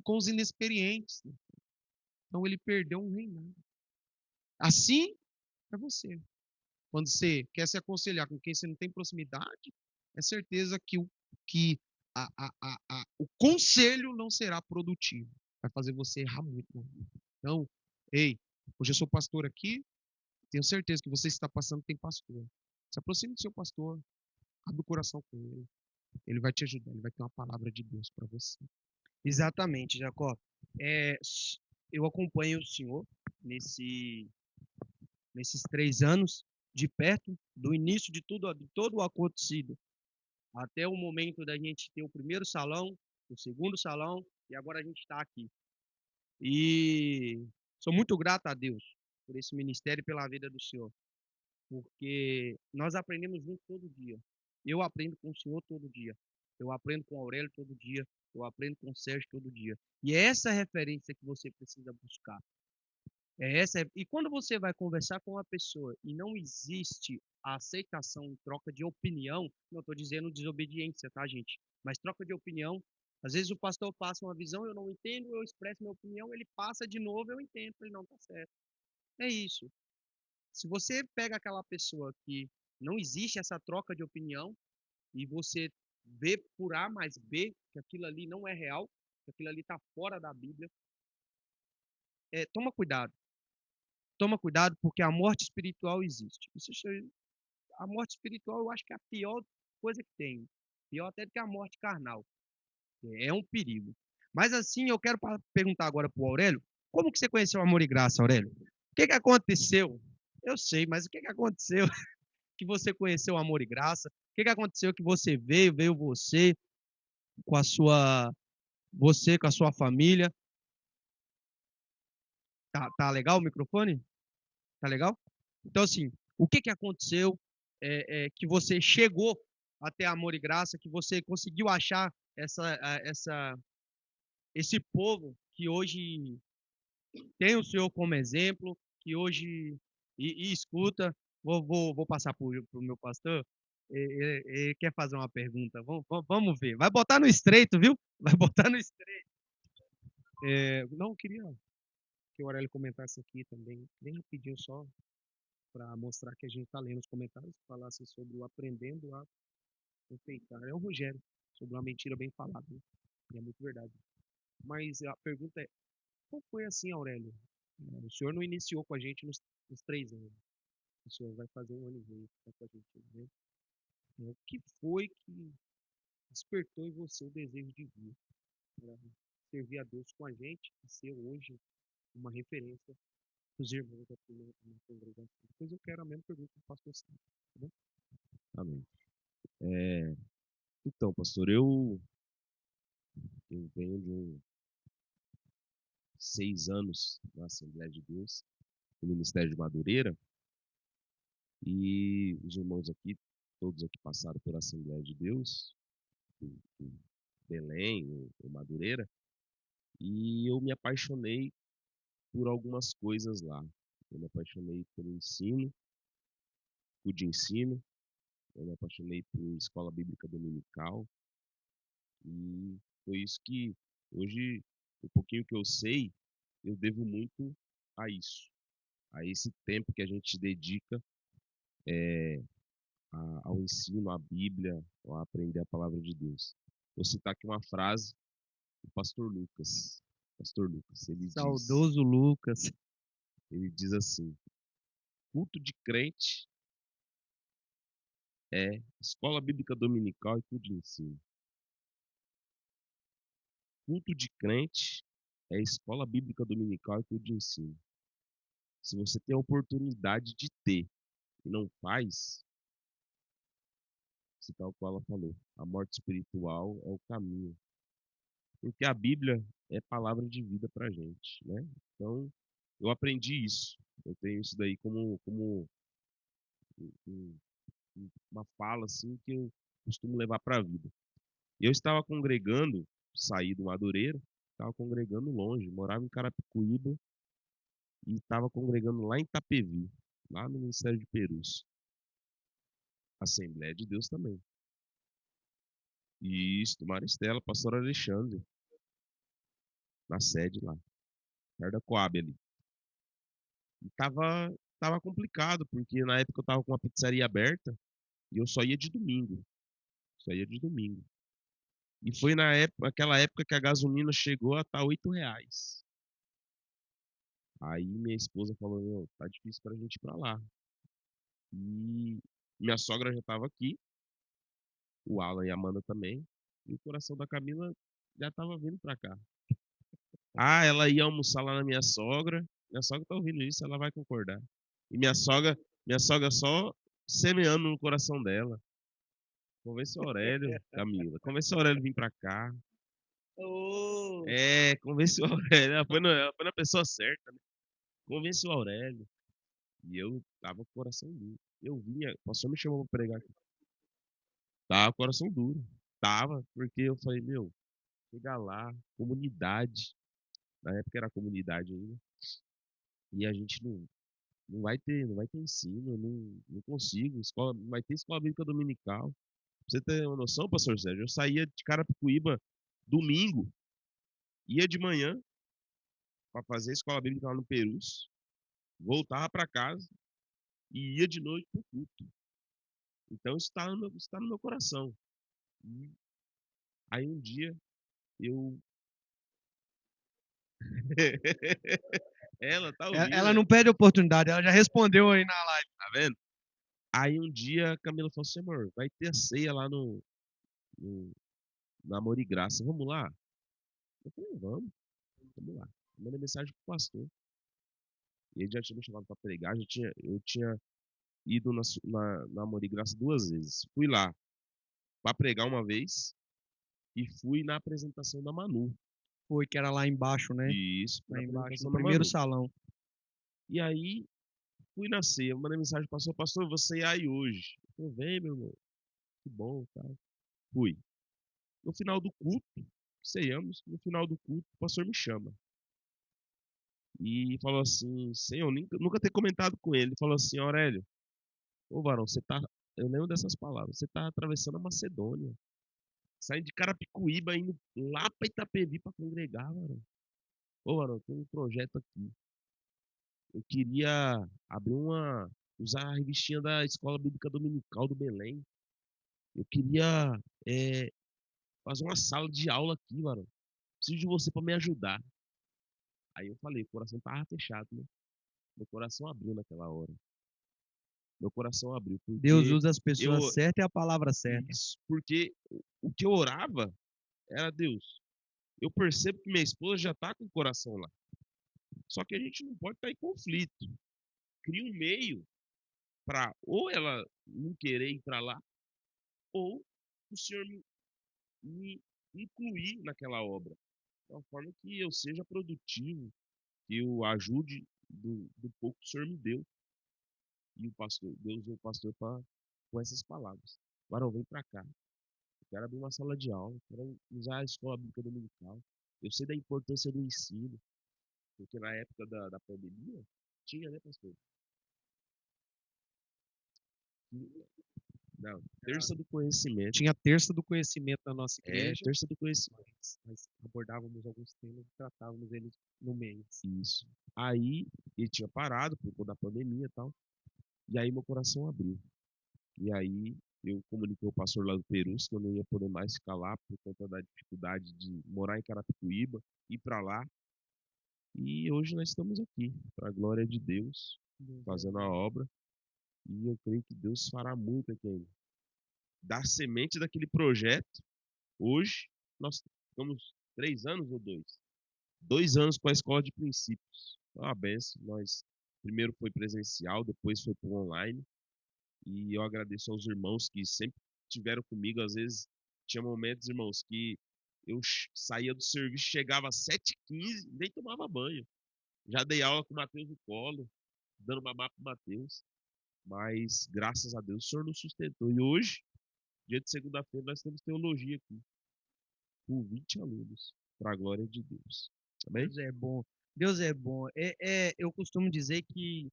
com os inexperientes. Então ele perdeu um reinado. Assim é você. Quando você quer se aconselhar com quem você não tem proximidade, é certeza que o conselho não será produtivo. Vai fazer você errar muito na vida. Então, ei, hoje eu sou pastor aqui, tenho certeza que você está passando tem pastor. Se aproxime do seu pastor, abre o coração com ele. Ele vai te ajudar, ele vai ter uma palavra de Deus para você. Exatamente, Jacó. Eu acompanho o senhor nesses 3 anos de perto, do início de tudo, de todo o acontecido, até o momento da gente ter o primeiro salão, o segundo salão, e agora a gente está aqui. E sou muito grato a Deus por esse ministério e pela vida do senhor, porque nós aprendemos juntos todo dia. Eu aprendo com o senhor todo dia. Eu aprendo com o Aurélio todo dia. Eu aprendo com o Sérgio todo dia. E é essa referência que você precisa buscar. E quando você vai conversar com uma pessoa e não existe a aceitação em troca de opinião, não estou dizendo desobediência, tá, gente? Mas troca de opinião. Às vezes o pastor passa uma visão, eu não entendo, eu expresso minha opinião, ele passa de novo, eu entendo, ele não está certo. É isso. Se você pega aquela pessoa que não existe essa troca de opinião e você vê por A mais B que aquilo ali não é real, que aquilo ali está fora da Bíblia, toma cuidado. Toma cuidado porque a morte espiritual existe. A morte espiritual eu acho que é a pior coisa que tem. Pior até do que a morte carnal. É um perigo. Mas assim, eu quero perguntar agora para o Aurélio, como que você conheceu o Amor e Graça, Aurélio? O que aconteceu? Eu sei, mas o que aconteceu que você conheceu o Amor e Graça? O que aconteceu que você veio você você com a sua família? Tá legal o microfone? Tá legal? Então, assim, o que aconteceu que você chegou até Amor e Graça, que você conseguiu achar esse povo que hoje tem o Senhor como exemplo, que hoje e escuta. Vou passar para o meu pastor. Ele quer fazer uma pergunta. Vamos ver. Vai botar no estreito, viu? Vai botar no estreito. Não, eu queria que o Aurélio comentasse aqui também, bem rapidinho só, para mostrar que a gente está lendo os comentários, falasse sobre o aprendendo a confeitar. É o Rogério, sobre uma mentira bem falada, né? E é muito verdade. Mas a pergunta é, qual foi assim, Aurélio? O senhor não iniciou com a gente nos 3 anos. O senhor vai fazer um ano e meio tá com a gente, né? O que foi que despertou em você o desejo de vir para servir a Deus com a gente e ser hoje uma referência para os irmãos aqui na congregação? Depois eu quero a mesma pergunta do pastor Sérgio, tá bom? Amém. Então, pastor, eu venho de 6 anos na Assembleia de Deus, no Ministério de Madureira, e os irmãos aqui, todos aqui passaram pela Assembleia de Deus, em Belém, em Madureira, e eu me apaixonei por algumas coisas lá. Eu me apaixonei pelo ensino, por de ensino, eu me apaixonei por escola bíblica dominical, e foi isso que hoje, o pouquinho que eu sei, eu devo muito a isso, a esse tempo que a gente dedica ao ensino, à Bíblia, a aprender a palavra de Deus. Vou citar aqui uma frase do pastor Lucas. Pastor Lucas, Saudoso Lucas. ele diz assim: culto de crente é escola bíblica dominical e culto de ensino. Culto de crente é a escola bíblica dominical que eu te ensino. Se você tem a oportunidade de ter e não faz, se tal qual ela falou, a morte espiritual é o caminho. Porque a Bíblia é palavra de vida pra gente, né? Então, eu aprendi isso. Eu tenho isso daí como um- uma fala assim que eu costumo levar para a vida. Eu estava congregando, saí do Madureira, estava congregando longe, morava em Carapicuíba e estava congregando lá em Itapevi, lá no Ministério de Perus. Assembleia de Deus também. E isso, do Maristela, pastor Alexandre, na sede lá, perto da Coab ali. E tava complicado, porque na época eu tava com uma pizzaria aberta e eu só ia de domingo. Só ia de domingo. E foi aquela época que a gasolina chegou a estar R$ 8. Aí minha esposa falou, meu, tá difícil pra gente ir pra lá. E minha sogra já tava aqui, o Alan e a Amanda também, e o coração da Camila já tava vindo pra cá. Ah, ela ia almoçar lá na minha sogra tá ouvindo isso, ela vai concordar. E minha sogra só semeando no coração dela. Convence o Aurélio, Camila, convence o Aurélio vir pra cá. Ô, Convence o Aurélio, ela foi na pessoa certa, né? Convence o Aurélio. E eu tava com o coração duro. Eu vinha, o pastor me chamou pra pregar aqui. Tava com o coração duro. Tava, porque eu falei, meu, chegar lá, comunidade. Na época era comunidade ainda. E a gente não vai ter ensino, eu não consigo. Escola, não vai ter escola bíblica dominical. Pra você ter uma noção, pastor Sérgio, eu saía de Carapicuíba domingo, ia de manhã pra fazer a escola bíblica lá no Perus, voltava pra casa e ia de noite pro culto. Então isso tá no meu coração. E aí um dia eu. Ela tá ouvindo, ela né? não perde a oportunidade, ela já respondeu aí na live. Tá vendo? Aí um dia a Camila falou assim, amor, vai ter a ceia lá no, no Amor e Graça, vamos lá? Eu falei, vamos lá. Mandei mensagem pro pastor. E ele já tinha me chamado pra pregar, eu tinha ido na Amor e Graça 2 vezes. Fui lá pra pregar uma vez e fui na apresentação da Manu. Foi que era lá embaixo, né? Isso, Lá na embaixo, no apresentação da primeiro Manu. salão. E aí fui na ceia, eu mandei mensagem pro pastor, pastor, você aí hoje. Eu falei, vem, meu irmão, que bom, tá? Fui. No final do culto, ceiamos, no final do culto, o pastor me chama. E falou assim, Senhor, nunca ter comentado com ele. Ele falou assim, Aurélio, ô varão, eu lembro dessas palavras, você tá atravessando a Macedônia, saindo de Carapicuíba, indo lá pra Itapevi pra congregar, varão. Ô varão, tem um projeto aqui. Eu queria usar a revistinha da Escola Bíblica Dominical do Belém. Eu queria é, fazer uma sala de aula aqui, varão. Preciso de você pra me ajudar. Aí eu falei, o coração tava fechado, né? Meu coração abriu naquela hora. Meu coração abriu, Deus porque usa as pessoas eu, certas e a palavra certa. isso, porque o que eu orava era Deus. Eu percebo que minha esposa já está com o coração lá. Só que a gente não pode estar em conflito. Cria um meio para ou ela não querer ir para lá, ou o Senhor me incluir naquela obra. De uma forma que eu seja produtivo, que eu ajude do pouco que o Senhor me deu. E o pastor, Deus usou o pastor com essas palavras. Varão, vem para cá. Eu quero abrir uma sala de aula, quero usar a escola bíblica dominical. Eu sei da importância do ensino, porque na época da pandemia, tinha, né, pastor? Não, terça do conhecimento. Tinha a terça do conhecimento na nossa igreja, Terça do conhecimento. nós abordávamos alguns temas e tratávamos eles no mês. Isso. Aí, ele tinha parado por conta da pandemia e tal. E aí meu coração abriu. E aí, eu comuniquei ao pastor lá do Perus que eu não ia poder mais ficar lá por conta da dificuldade de morar em Carapicuíba, ir para lá. E hoje nós estamos aqui, para a glória de Deus, fazendo a obra. E eu creio que Deus fará muito aqui ainda. Da semente daquele projeto, hoje, nós estamos 3 anos ou 2? 2 anos com a escola de princípios. Foi uma benção. Nós primeiro foi presencial, depois foi para online. E eu agradeço aos irmãos que sempre estiveram comigo. Às vezes tinha momentos, irmãos, que eu saía do serviço, chegava às 7h15, nem tomava banho. Já dei aula com o Matheus no colo, dando mamar pro Matheus. Mas, graças a Deus, o Senhor nos sustentou. E hoje, dia de segunda-feira, nós temos teologia aqui, com 20 alunos, para a glória de Deus. Amém? Deus é bom. Deus é bom. Eu costumo dizer que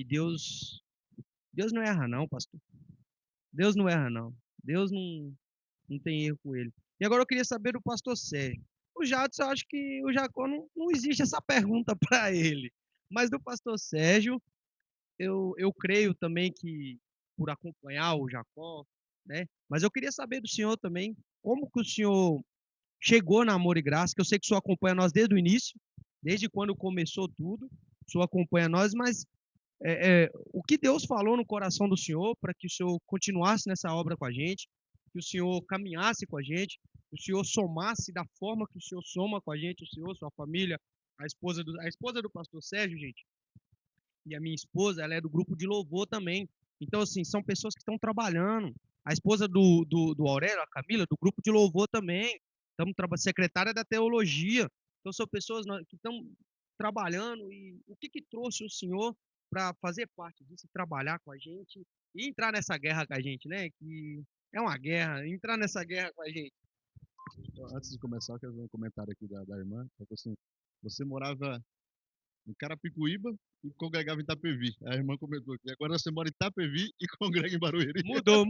Deus não erra não, pastor. Deus não erra não. Deus não tem erro com ele. E agora eu queria saber do pastor Sérgio. O Jadson, eu acho que o Jacó não existe essa pergunta para ele. Mas do pastor Sérgio, eu creio também que por acompanhar o Jacó, né? Mas eu queria saber do senhor também, como que o senhor chegou na Amor e Graça, que eu sei que o senhor acompanha nós desde o início, desde quando começou tudo, o senhor acompanha nós, mas o que Deus falou no coração do senhor para que o senhor continuasse nessa obra com a gente, que o senhor caminhasse com a gente, que o senhor somasse da forma que o senhor soma com a gente, o senhor, sua família, a esposa do pastor Sérgio, gente, e a minha esposa, ela é do grupo de louvor também. Então, assim, são pessoas que estão trabalhando. A esposa do Aurélio, a Camila, do grupo de louvor também. Estamos secretária da teologia. Então, são pessoas que estão trabalhando. E o que trouxe o senhor para fazer parte disso, trabalhar com a gente e entrar nessa guerra com a gente, né? Que é uma guerra, entrar nessa guerra com a gente. Antes de começar, eu quero ver um comentário aqui da irmã. Ela falou assim, você morava em Carapicuíba e congregava em Itapevi. A irmã comentou aqui, agora você mora em Itapevi e congrega em Barueri. Mudou.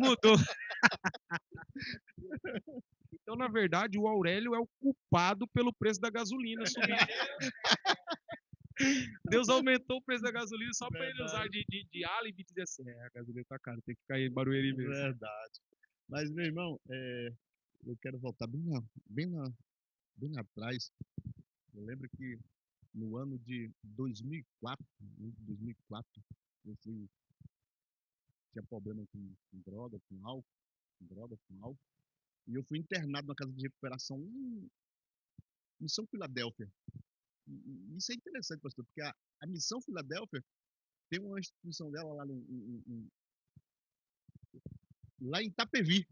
Então, na verdade, o Aurélio é o culpado pelo preço da gasolina subir. Deus aumentou o preço da gasolina só para ele usar de álibi e dizer assim, a gasolina tá cara, tem que ficar em Barueri mesmo. Verdade. Mas, meu irmão, eu quero voltar bem lá atrás. Eu lembro que no ano de 2004, eu tinha problema com droga, com álcool, e eu fui internado na casa de recuperação em São Filadélfia. E isso é interessante, pastor, porque a Missão Filadélfia tem uma instituição dela lá em Itapevi.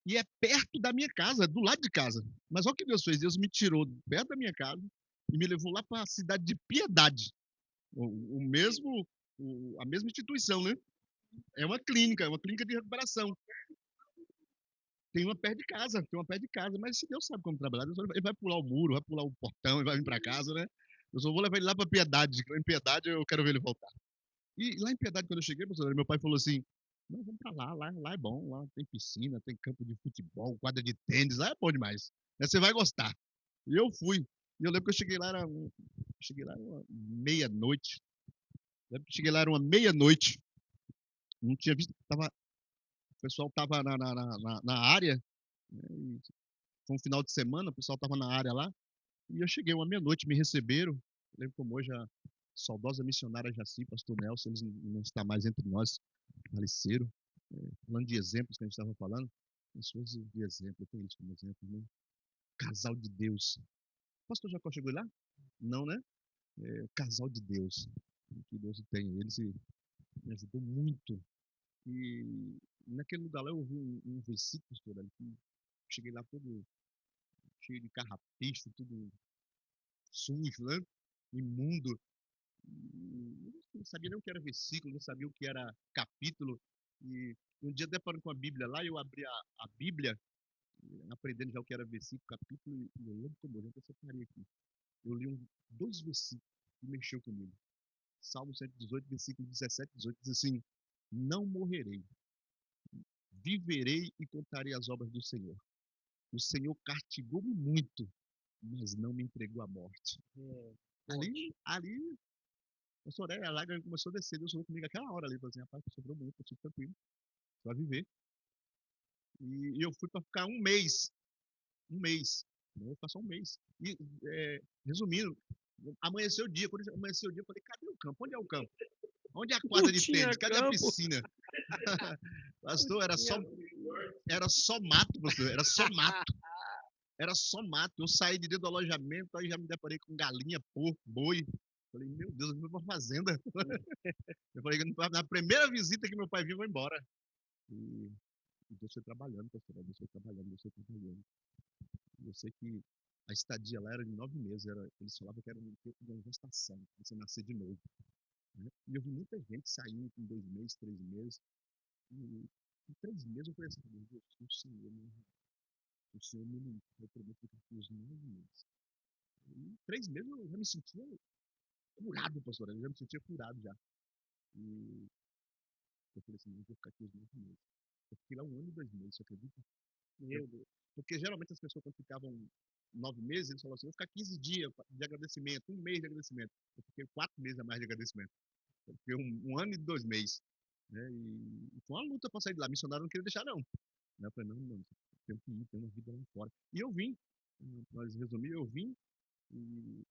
E é perto da minha casa, do lado de casa. Mas olha o que Deus fez. Deus me tirou perto da minha casa e me levou lá para a cidade de Piedade. A mesma instituição, né? É uma clínica de recuperação. Tem uma perto de casa, mas se Deus sabe como trabalhar, ele vai pular o muro, vai pular o portão, ele vai vir para casa, né? Eu só vou levar ele lá para Piedade. Em Piedade eu quero ver ele voltar. E lá em Piedade, quando eu cheguei, professor, meu pai falou assim, não, vamos pra lá é bom, lá tem piscina, tem campo de futebol, quadra de tênis, lá é bom demais. Você vai gostar. E eu fui. E eu lembro que eu cheguei lá, era uma meia-noite. Era uma meia-noite. Não tinha visto, o pessoal tava na área, né, foi um final de semana, o pessoal tava na área lá. E eu cheguei uma meia-noite, me receberam. Lembro como hoje a saudosa missionária Jaci, pastor Nelson, eles não estão mais entre nós, faleceram. Falando de exemplos que a gente estava falando, pessoas de exemplo, eu tenho isso como exemplo, né? Casal de Deus. O pastor Jacó chegou lá? Não, né? Casal de Deus. Que Deus tem. Ele me ajudou muito. E naquele lugar lá eu ouvi um versículo, pastor, que cheguei lá todo cheio de carrapicho, tudo sujo, né? Imundo. Não sabia nem o que era versículo, não sabia o que era capítulo. E um dia deparando com a Bíblia lá, eu abri a Bíblia, aprendendo já o que era versículo, capítulo, e eu lembro como eu separei aqui. Eu li 2 versículos que mexeu comigo. Salmo 118, versículo 17, 18, diz assim, não morrerei, viverei e contarei as obras do Senhor. O Senhor castigou-me muito, mas não me entregou à morte. Ali, a lágrima começou a descer, Deus falou comigo aquela hora ali, falou assim, rapaz, sobrou muito, eu fico tranquilo, você vai viver. E eu fui para ficar um mês, eu vou ficar só um mês. E, resumindo, amanheceu o dia, quando amanheceu o dia, eu falei, cadê o campo? Onde é o campo? Onde é a quadra de tênis? Cadê a piscina? Pastor, era só mato, pastor, era só mato. era só mato. Eu saí de dentro do alojamento, aí já me deparei com galinha, porco, boi. Falei, meu Deus, eu vou pra fazenda. Eu falei, na primeira visita que meu pai viu, eu vou embora. E Deus foi trabalhando, pastor, Deus foi trabalhando, Deus foi trabalhando. Eu sei que a estadia lá era de 9 meses, eles falavam que era um tempo de uma gestação, você nascer de novo. Né? E eu vi muita gente saindo com 2 meses, 3 meses. E em 3 meses eu falei assim, meu Deus, o Senhor me prometeu que eu fiz 9 meses. E em 3 meses eu já me sentia curado, pastor, eu já me sentia curado já. E eu falei assim, eu vou ficar aqui os 9 meses. Eu fiquei lá 1 ano e 2 meses, você acredita? Meu Deus. Porque geralmente as pessoas quando ficavam 9 meses, eles falavam assim, eu vou ficar 15 dias de agradecimento, 1 mês de agradecimento. Eu fiquei 4 meses a mais de agradecimento. Eu fiquei 1 ano e 2 meses. Né? E foi uma luta para sair de lá. Missionário não queria deixar, não. Né? Eu falei, não, tem que ir, tem uma vida lá fora. E eu vim, nós resumir, eu vim, e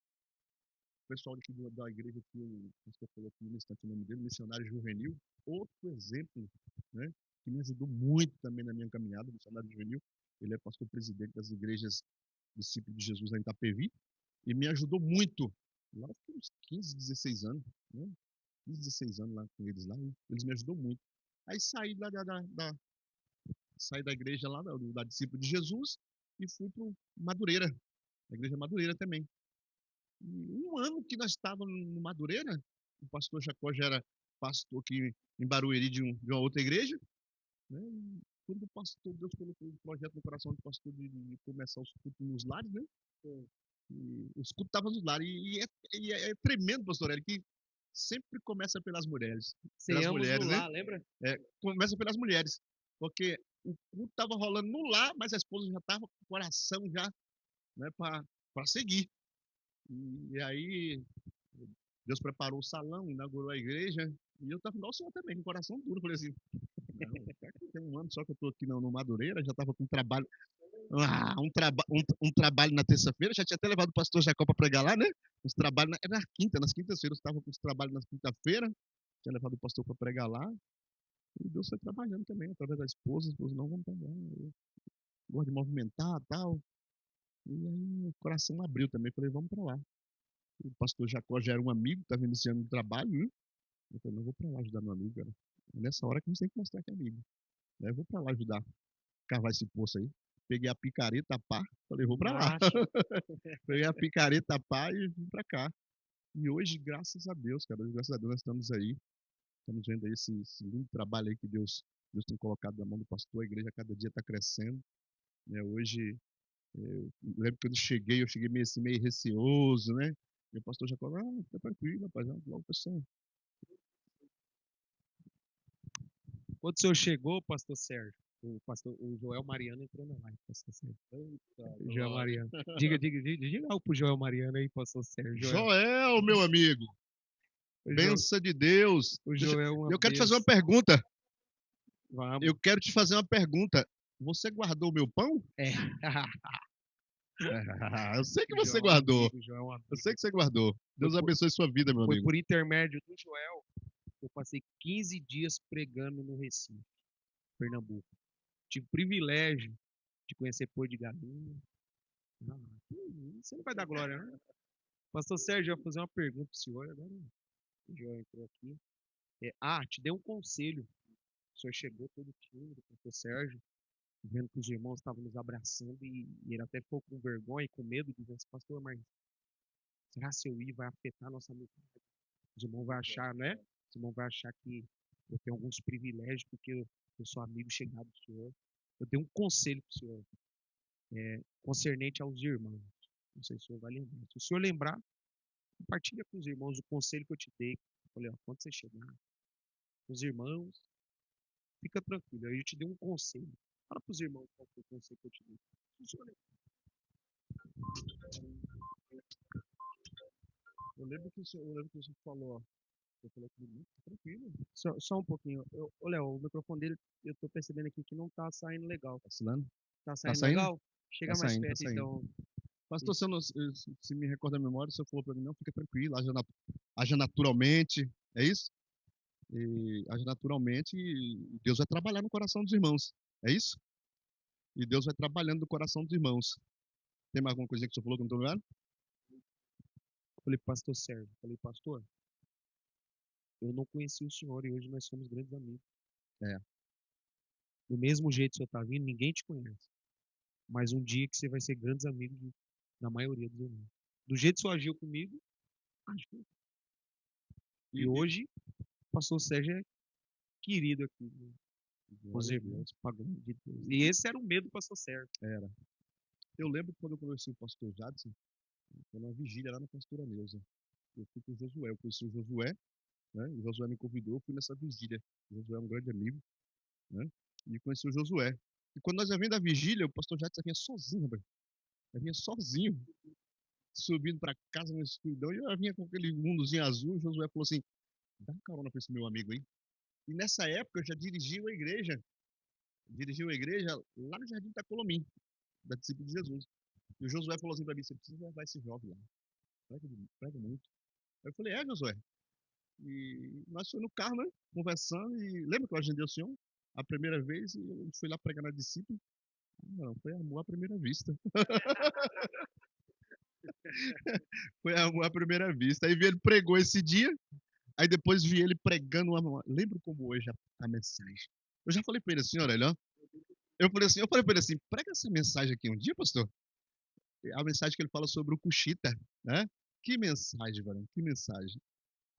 o pessoal aqui da igreja que o pastor falou aqui no instante o nome dele, missionário juvenil, outro exemplo, né, que me ajudou muito também na minha caminhada, missionário juvenil. Ele é pastor presidente das igrejas discípulos de Jesus lá em Itapevi, e me ajudou muito. Lá foi uns 15, 16 anos, né? 15, 16 anos lá com eles lá, e eles me ajudou muito. Aí saí saí da igreja lá, da discípulo de Jesus, e fui para Madureira, a igreja Madureira também. E 1 ano que nós estávamos no Madureira, o pastor Jacó já era pastor aqui em Barueri de uma outra igreja, né? E quando o pastor, Deus colocou um projeto no coração do pastor de começar os cultos nos lares, né? E os cultos estavam nos lares. E é tremendo, pastor Hélio, que sempre começa pelas mulheres. Pelas Ceamos no mulheres, né? lar, lembra? Começa pelas mulheres. Porque o culto estava rolando no lar, mas a esposa já estava com o coração já, né, para seguir. E aí Deus preparou o salão, inaugurou a igreja, e eu estava igual o senhor também, com o coração duro. Falei assim, não, tem 1 ano só que eu estou aqui no Madureira, já estava com trabalho, um trabalho na terça-feira, já tinha até levado o pastor Jacó para pregar lá, né? Os trabalhos, era nas quintas-feiras, eu estava com os trabalhos na quinta-feira, tinha levado o pastor para pregar lá, e Deus foi trabalhando também, através da esposa, não, vamos trabalhar, eu gosto de movimentar e tal. E aí o coração abriu também, falei, vamos para lá. O pastor Jacó já era um amigo, estava iniciando o trabalho, né? Eu falei, não, vou para lá ajudar meu amigo, cara. É nessa hora que a gente tem que mostrar que é amigo. Né? Eu vou para lá ajudar, cavar esse poço aí. Peguei a picareta, a pá, falei, vou para lá. Peguei a picareta, a pá e vim para cá. E hoje, graças a Deus, cara, graças a Deus nós estamos aí, estamos vendo aí esse lindo trabalho aí que Deus tem colocado na mão do pastor, a igreja cada dia está crescendo. Né? Hoje, eu lembro que eu cheguei meio assim, meio receoso, né? E o pastor já falou, fica tranquilo, rapaz, logo pessoal. Quando o senhor chegou, pastor Sérgio, o Joel Mariano entrou na live, pastor Sérgio. Joel Mariano. Diga algo pro Joel Mariano aí, pastor Sérgio. Joel, meu amigo. Benção de Deus. O Joel Eu quero te fazer uma pergunta. Vamos. Eu quero te fazer uma pergunta. Você guardou o meu pão? É. Eu sei que você guardou. Eu sei que você guardou. Deus abençoe sua vida, meu amigo. Foi por intermédio do Joel que eu passei 15 dias pregando no Recife, Pernambuco. Tive o privilégio de conhecer Pôr de Galinha. Você não vai dar glória, né? Pastor Sérgio, eu vou fazer uma pergunta para o senhor. Agora o Joel entrou aqui. Te dei um conselho. O senhor chegou todo tímido, pastor Sérgio, vendo que os irmãos estavam nos abraçando e ele até ficou com vergonha e com medo, dizendo assim, pastor, mas será que se eu ir vai afetar a nossa amizade? Os irmãos vão achar, né? Os irmãos vão achar que eu tenho alguns privilégios porque eu sou amigo chegado do senhor. Eu dei um conselho para o senhor, concernente aos irmãos. Não sei se o senhor vai lembrar. Se o senhor lembrar, compartilha com os irmãos o conselho que eu te dei. Eu falei, quando você chegar, os irmãos, fica tranquilo. Aí eu te dei um conselho. Fala para os irmãos qual foi o conselho que eu te dei. Eu lembro que o senhor falou, eu falei comigo, tranquilo. Só um pouquinho. Léo, o microfone dele, eu tô percebendo aqui que não tá saindo legal. Tá assinando? Tá saindo legal? Chega Tá mais saindo, perto, tá saindo. então. Pastor, se me recorda a memória, o senhor falou para mim, não, fica tranquilo, haja naturalmente, é isso? E haja naturalmente e Deus vai trabalhar no coração dos irmãos, é isso? E Deus vai trabalhando no coração dos irmãos. Tem mais alguma coisa que você falou que eu não tô ligado? Falei, pastor Sérgio, falei, pastor, eu não conheci o senhor e hoje nós somos grandes amigos. É. Do mesmo jeito que o senhor está vindo, ninguém te conhece. Mas um dia que você vai ser grandes amigos da maioria dos irmãos. Do jeito que o senhor agiu comigo, agiu. E hoje, o pastor Sérgio é querido aqui, né? Os irmãos, para a glória de Deus. E esse era o medo do pastor Sérgio. Era. Eu lembro quando eu conheci o pastor Jadson, foi numa vigília lá na pastora Neuza. Eu fui com o Josué, eu conheci o Josué, né? O Josué me convidou, eu fui nessa vigília. O Josué é um grande amigo, né? E conheci o Josué. E quando nós ia vindo da vigília, o pastor Jadson vinha sozinho, rapaz. Ele vinha sozinho, subindo para casa na escuridão, e eu vinha com aquele mundozinho azul, e o Josué falou assim, dá uma carona para esse meu amigo aí. E nessa época eu já dirigiu a igreja lá no Jardim Tacolomim, da Discípulo de Jesus. E o Josué falou assim para mim, você precisa levar esse jovem lá, prega muito. Aí eu falei, Josué. E nós fomos no carro, né, conversando, e lembra que eu agendei o senhor? A primeira vez, e eu fui lá pregar na Discípulo. Não, foi amor à primeira vista. Foi amor à primeira vista. Aí ele pregou esse dia, aí depois vi ele pregando lembro como hoje a mensagem. Eu já falei para ele assim, olha, ó. Eu falei para ele assim, prega essa mensagem aqui um dia, pastor. A mensagem que ele fala sobre o Cuxita, né? Que mensagem, velho, que mensagem.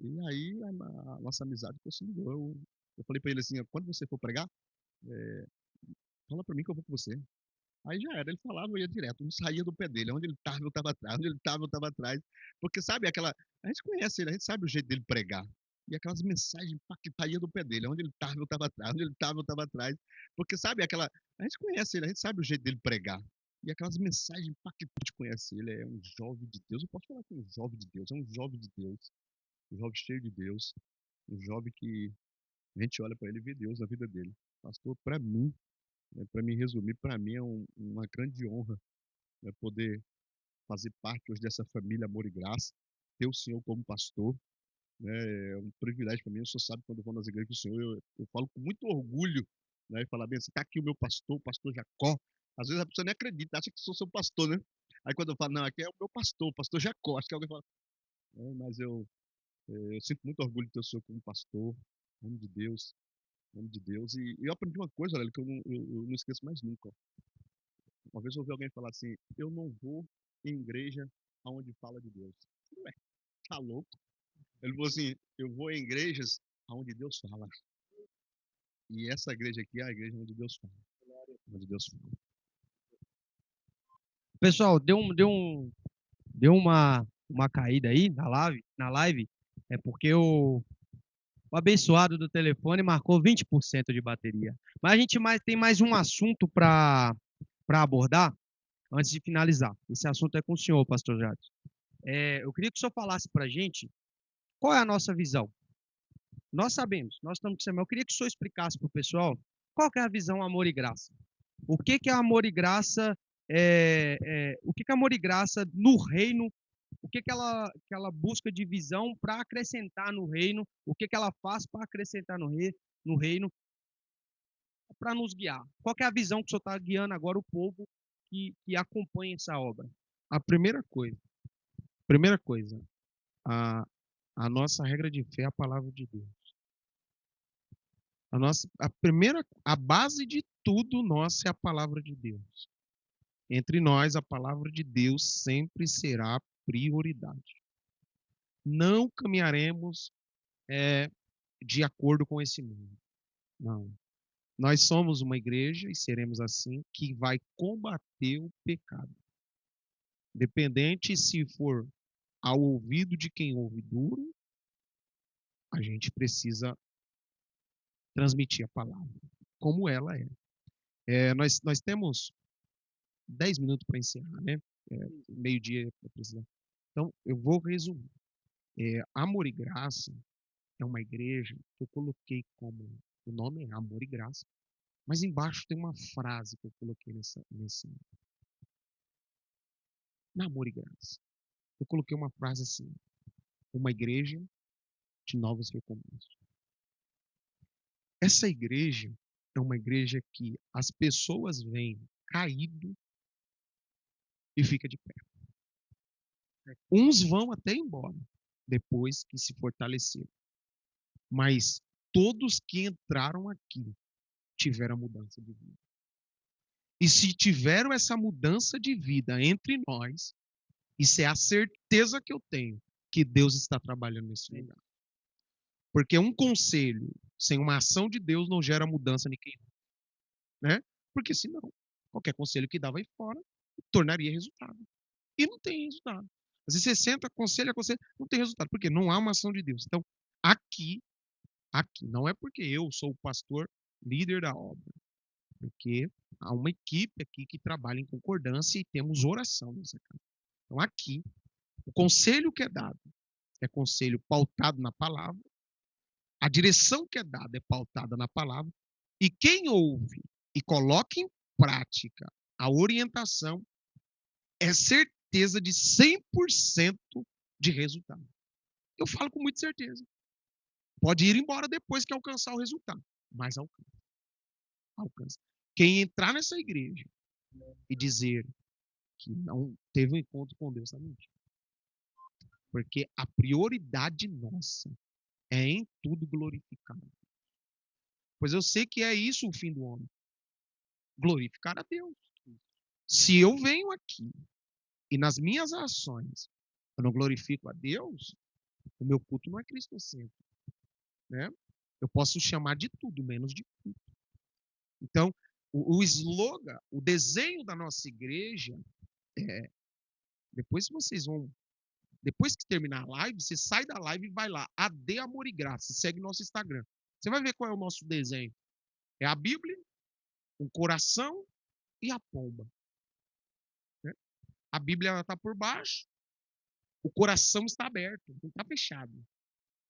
E aí a nossa amizade continuou. Eu falei para ele assim, ó, quando você for pregar, fala para mim que eu vou com você. Aí já era, ele falava, eu ia direto, não saía do pé dele. Onde ele estava, eu estava atrás. Onde ele estava, eu estava atrás. Porque sabe aquela. A gente conhece ele, a gente sabe o jeito dele pregar. E aquelas mensagens impactadas iam do pé dele. Onde ele estava, eu estava atrás. Onde ele estava, eu estava atrás. Porque sabe aquela. A gente conhece ele, a gente sabe o jeito dele pregar. E aquelas mensagens impactantes, a gente conhece ele. É um jovem de Deus. Eu posso falar que é um jovem de Deus. É um jovem de Deus. Um jovem cheio de Deus. Um jovem que a gente olha para ele e vê Deus na vida dele. Pastor, para mim, para me resumir, para mim é uma grande honra, né, poder fazer parte hoje dessa família Amor e Graça, ter o senhor como pastor, né, é um privilégio para mim. O senhor sabe, quando eu vou nas igrejas do senhor, eu falo com muito orgulho, né, e falar bem assim, está aqui o meu pastor, o pastor Jacó. Às vezes a pessoa nem acredita, acha que sou seu pastor, né? Aí quando eu falo, não, aqui é o meu pastor, o pastor Jacó, acho que alguém fala, mas eu sinto muito orgulho de ter o senhor como pastor, em nome de Deus, em nome de Deus. E eu aprendi uma coisa, olha, que eu não esqueço mais nunca. Uma vez eu ouvi alguém falar assim, eu não vou em igreja onde fala de Deus. Ué, tá louco? Ele falou assim, eu vou em igrejas onde Deus fala. E essa igreja aqui é a igreja onde Deus fala. Onde Deus fala. Pessoal, deu uma caída aí na live, é porque o abençoado do telefone marcou 20% de bateria. Mas a gente tem mais um assunto para abordar antes de finalizar. Esse assunto é com o senhor, pastor Jadson. Eu queria que o senhor falasse para a gente qual é a nossa visão. Nós sabemos, nós estamos com Samuel. Eu queria que o senhor explicasse para o pessoal qual que é a visão amor e graça. O que que é amor e graça? O que que é amor e graça no reino? O que que ela busca de visão para acrescentar no reino? O que que ela faz para acrescentar no reino? Para nos guiar. Qual que é a visão que o senhor está guiando agora o povo que acompanha essa obra? A primeira coisa, a nossa regra de fé é a palavra de Deus. A base de tudo nossa é a palavra de Deus. Entre nós, a palavra de Deus sempre será prioridade. Não caminharemos de acordo com esse mundo. Não. Nós somos uma igreja, e seremos assim, que vai combater o pecado. Independente se for ao ouvido de quem ouve duro, a gente precisa transmitir a palavra, como ela é. Nós temos 10 minutos para encerrar, né? Meio-dia para precisar. Então, eu vou resumir. Amor e Graça é uma igreja que eu coloquei como, o nome é Amor e Graça, mas embaixo tem uma frase que eu coloquei na Amor e Graça. Eu coloquei uma frase assim, uma igreja de novos recomeços. Essa igreja é uma igreja que as pessoas vêm caído e fica de pé. Uns vão até embora depois que se fortaleceram. Mas todos que entraram aqui tiveram a mudança de vida. E se tiveram essa mudança de vida entre nós, isso é a certeza que eu tenho que Deus está trabalhando nesse lugar. Porque um conselho sem uma ação de Deus não gera mudança em quem, né? Porque senão, qualquer conselho que dava aí fora tornaria resultado. E não tem resultado. Às vezes você senta, aconselha, não tem resultado. Por quê? Não há uma ação de Deus. Então, aqui, não é porque eu sou o pastor líder da obra. Porque há uma equipe aqui que trabalha em concordância e temos oração nessa casa. Então, aqui, o conselho que é dado é conselho pautado na palavra, a direção que é dada é pautada na palavra, e quem ouve e coloca em prática a orientação é certeza de 100% de resultado. Eu falo com muita certeza. Pode ir embora depois que alcançar o resultado, mas alcança. Quem entrar nessa igreja e dizer que não teve um encontro com Deus, está mentindo. Porque a prioridade nossa é em tudo glorificar. Pois eu sei que é isso o fim do homem. Glorificar a Deus. Se eu venho aqui e nas minhas ações eu não glorifico a Deus, o meu culto não é cristocêntrico, né? Eu posso chamar de tudo, menos de culto. Então, o slogan, o desenho da nossa igreja é, depois que terminar a live, você sai da live e vai lá, AD Amor e Graça, segue nosso Instagram. Você vai ver qual é o nosso desenho. É a Bíblia, um coração e a pomba. Né? A Bíblia está por baixo, o coração está aberto, não está fechado.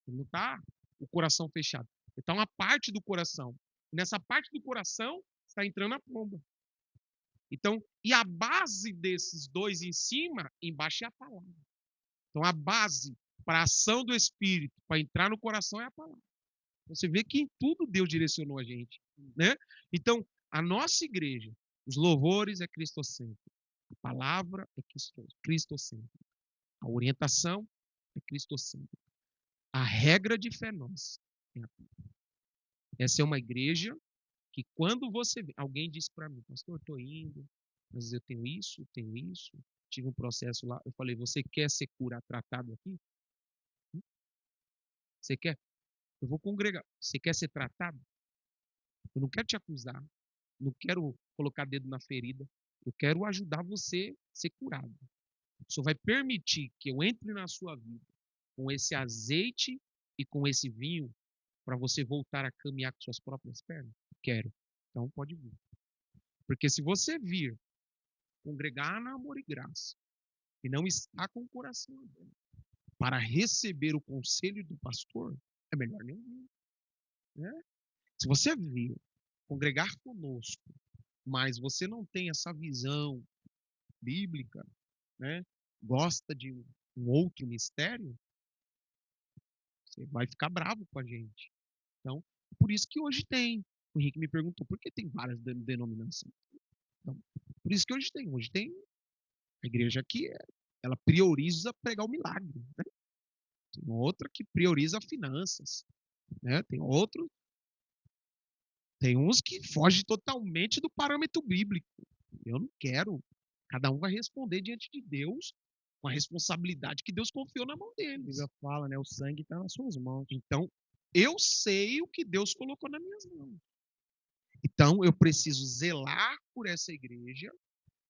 Não está o coração fechado. Está uma parte do coração. E nessa parte do coração está entrando a pomba. Então, e a base desses dois em cima, embaixo é a palavra. Então, a base para a ação do Espírito, para entrar no coração, é a palavra. Você vê que em tudo Deus direcionou a gente. Né? Então, a nossa igreja, os louvores é cristocêntrico. A palavra é cristocêntrica. A orientação é cristocêntrica. A regra de fé nossa é a palavra. Essa é uma igreja que quando você vê, alguém disse para mim, pastor, estou indo, mas eu tenho isso, tive um processo lá, eu falei, você quer ser curado, tratado aqui? Você quer? Eu vou congregar. Você quer ser tratado? Eu não quero te acusar, não quero colocar dedo na ferida, eu quero ajudar você a ser curado. O Senhor vai permitir que eu entre na sua vida com esse azeite e com esse vinho para você voltar a caminhar com suas próprias pernas? Quero. Então pode vir. Porque se você vir congregar na Amor e Graça e não está com o coração aberto para receber o conselho do pastor, é melhor nem vir. Né? Se você vir congregar conosco, mas você não tem essa visão bíblica, né? Gosta de um outro mistério, você vai ficar bravo com a gente. Então, por isso que hoje tem. O Henrique me perguntou por que tem várias denominações. Então, por isso que hoje tem a igreja que ela prioriza pregar o milagre. Né? Tem outra que prioriza finanças. Né? Tem uns que fogem totalmente do parâmetro bíblico. Eu não quero. Cada um vai responder diante de Deus com a responsabilidade que Deus confiou na mão deles. A Bíblia fala, né? O sangue está nas suas mãos. Então, eu sei o que Deus colocou nas minhas mãos. Então, eu preciso zelar por essa igreja.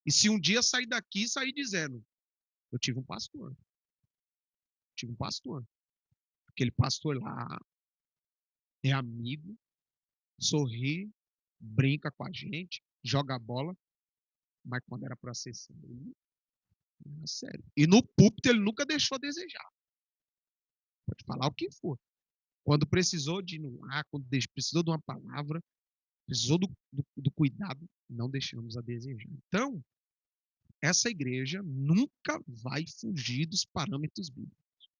E se um dia sair daqui e sair dizendo, eu tive um pastor. Aquele pastor lá é amigo, sorri, brinca com a gente, joga bola, mas quando era para ser sério, não é sério. E no púlpito ele nunca deixou a desejar. Pode falar o que for. Quando precisou de ir no ar, quando precisou de uma palavra, precisou do cuidado, não deixamos a desejar. Então, essa igreja nunca vai fugir dos parâmetros bíblicos.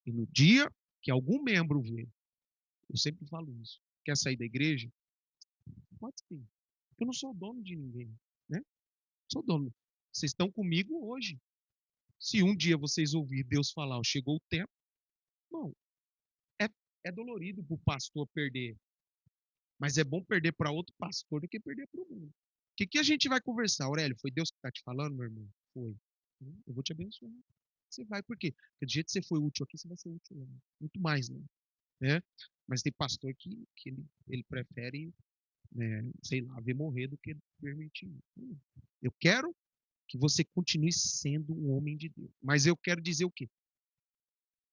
E no dia que algum membro vê, eu sempre falo isso, quer sair da igreja, pode sim. Eu não sou dono de ninguém, né? Sou dono. Vocês estão comigo hoje. Se um dia vocês ouvirem Deus falar, chegou o tempo, bom, é dolorido para o pastor perder. Mas é bom perder para outro pastor do que perder para o mundo. O que a gente vai conversar, Aurélio? Foi Deus que está te falando, meu irmão? Foi. Eu vou te abençoar. Você vai, por quê? Porque do jeito que você foi útil aqui, você vai ser útil lá. Muito mais, né? Mas tem pastor que ele prefere, sei lá, ver morrer do que permitir. Eu quero que você continue sendo um homem de Deus. Mas eu quero dizer o quê?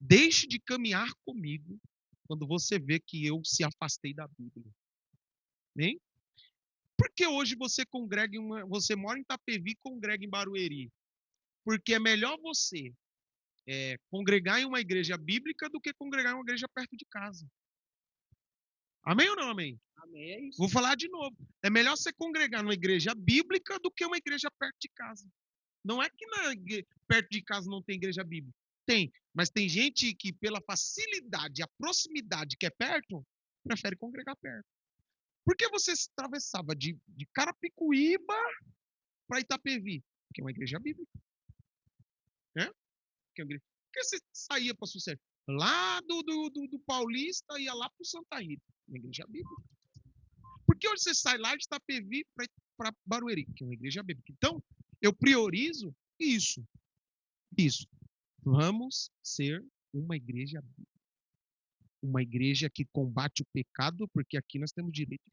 Deixe de caminhar comigo quando você vê que eu se afastei da Bíblia. Hein? Porque hoje você congrega você mora em Itapevi e congrega em Barueri. Porque é melhor você congregar em uma igreja bíblica do que congregar em uma igreja perto de casa. Amém ou não amém? Amém, é isso. Vou falar de novo. É melhor você congregar numa igreja bíblica do que uma igreja perto de casa. Não é que perto de casa não tem igreja bíblica. Tem, mas tem gente que pela facilidade, a proximidade que é perto, prefere congregar perto. Por que você se atravessava de Carapicuíba para Itapevi? Porque é uma igreja bíblica. Porque você saía para Sucesso? Lá do Paulista ia lá para o Santa Rita, uma igreja bíblica. Por que hoje você sai lá de Itapevi para Barueri, que é uma igreja bíblica? Então, eu priorizo isso. Isso. Vamos ser uma igreja bíblica. Uma igreja que combate o pecado, porque aqui nós temos direito.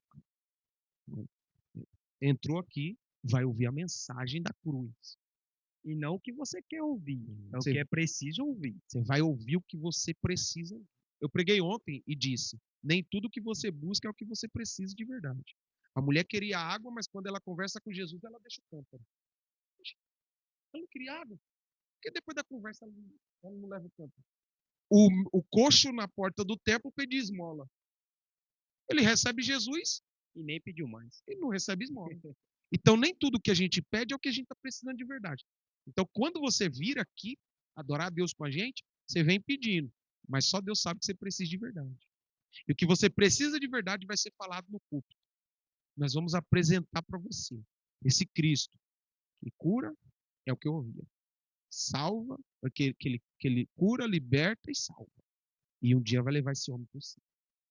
Entrou aqui, vai ouvir a mensagem da cruz. E não o que você quer ouvir, é o que é preciso ouvir. Você vai ouvir o que você precisa. Eu preguei ontem e disse, nem tudo que você busca é o que você precisa de verdade. A mulher queria água, mas quando ela conversa com Jesus, ela deixa o cântaro. Ela não queria água. Porque depois da conversa, ela não leva o cântaro. O coxo na porta do templo pedia esmola. Ele recebe Jesus e nem pediu mais. Ele não recebe esmola. Então, nem tudo que a gente pede é o que a gente está precisando de verdade. Então, quando você vir aqui adorar a Deus com a gente, você vem pedindo. Mas só Deus sabe que você precisa de verdade. E o que você precisa de verdade vai ser falado no culto. Nós vamos apresentar para você esse Cristo que cura, é o que eu ouvia. Salva, que ele cura, liberta e salva. E um dia vai levar esse homem para o céu.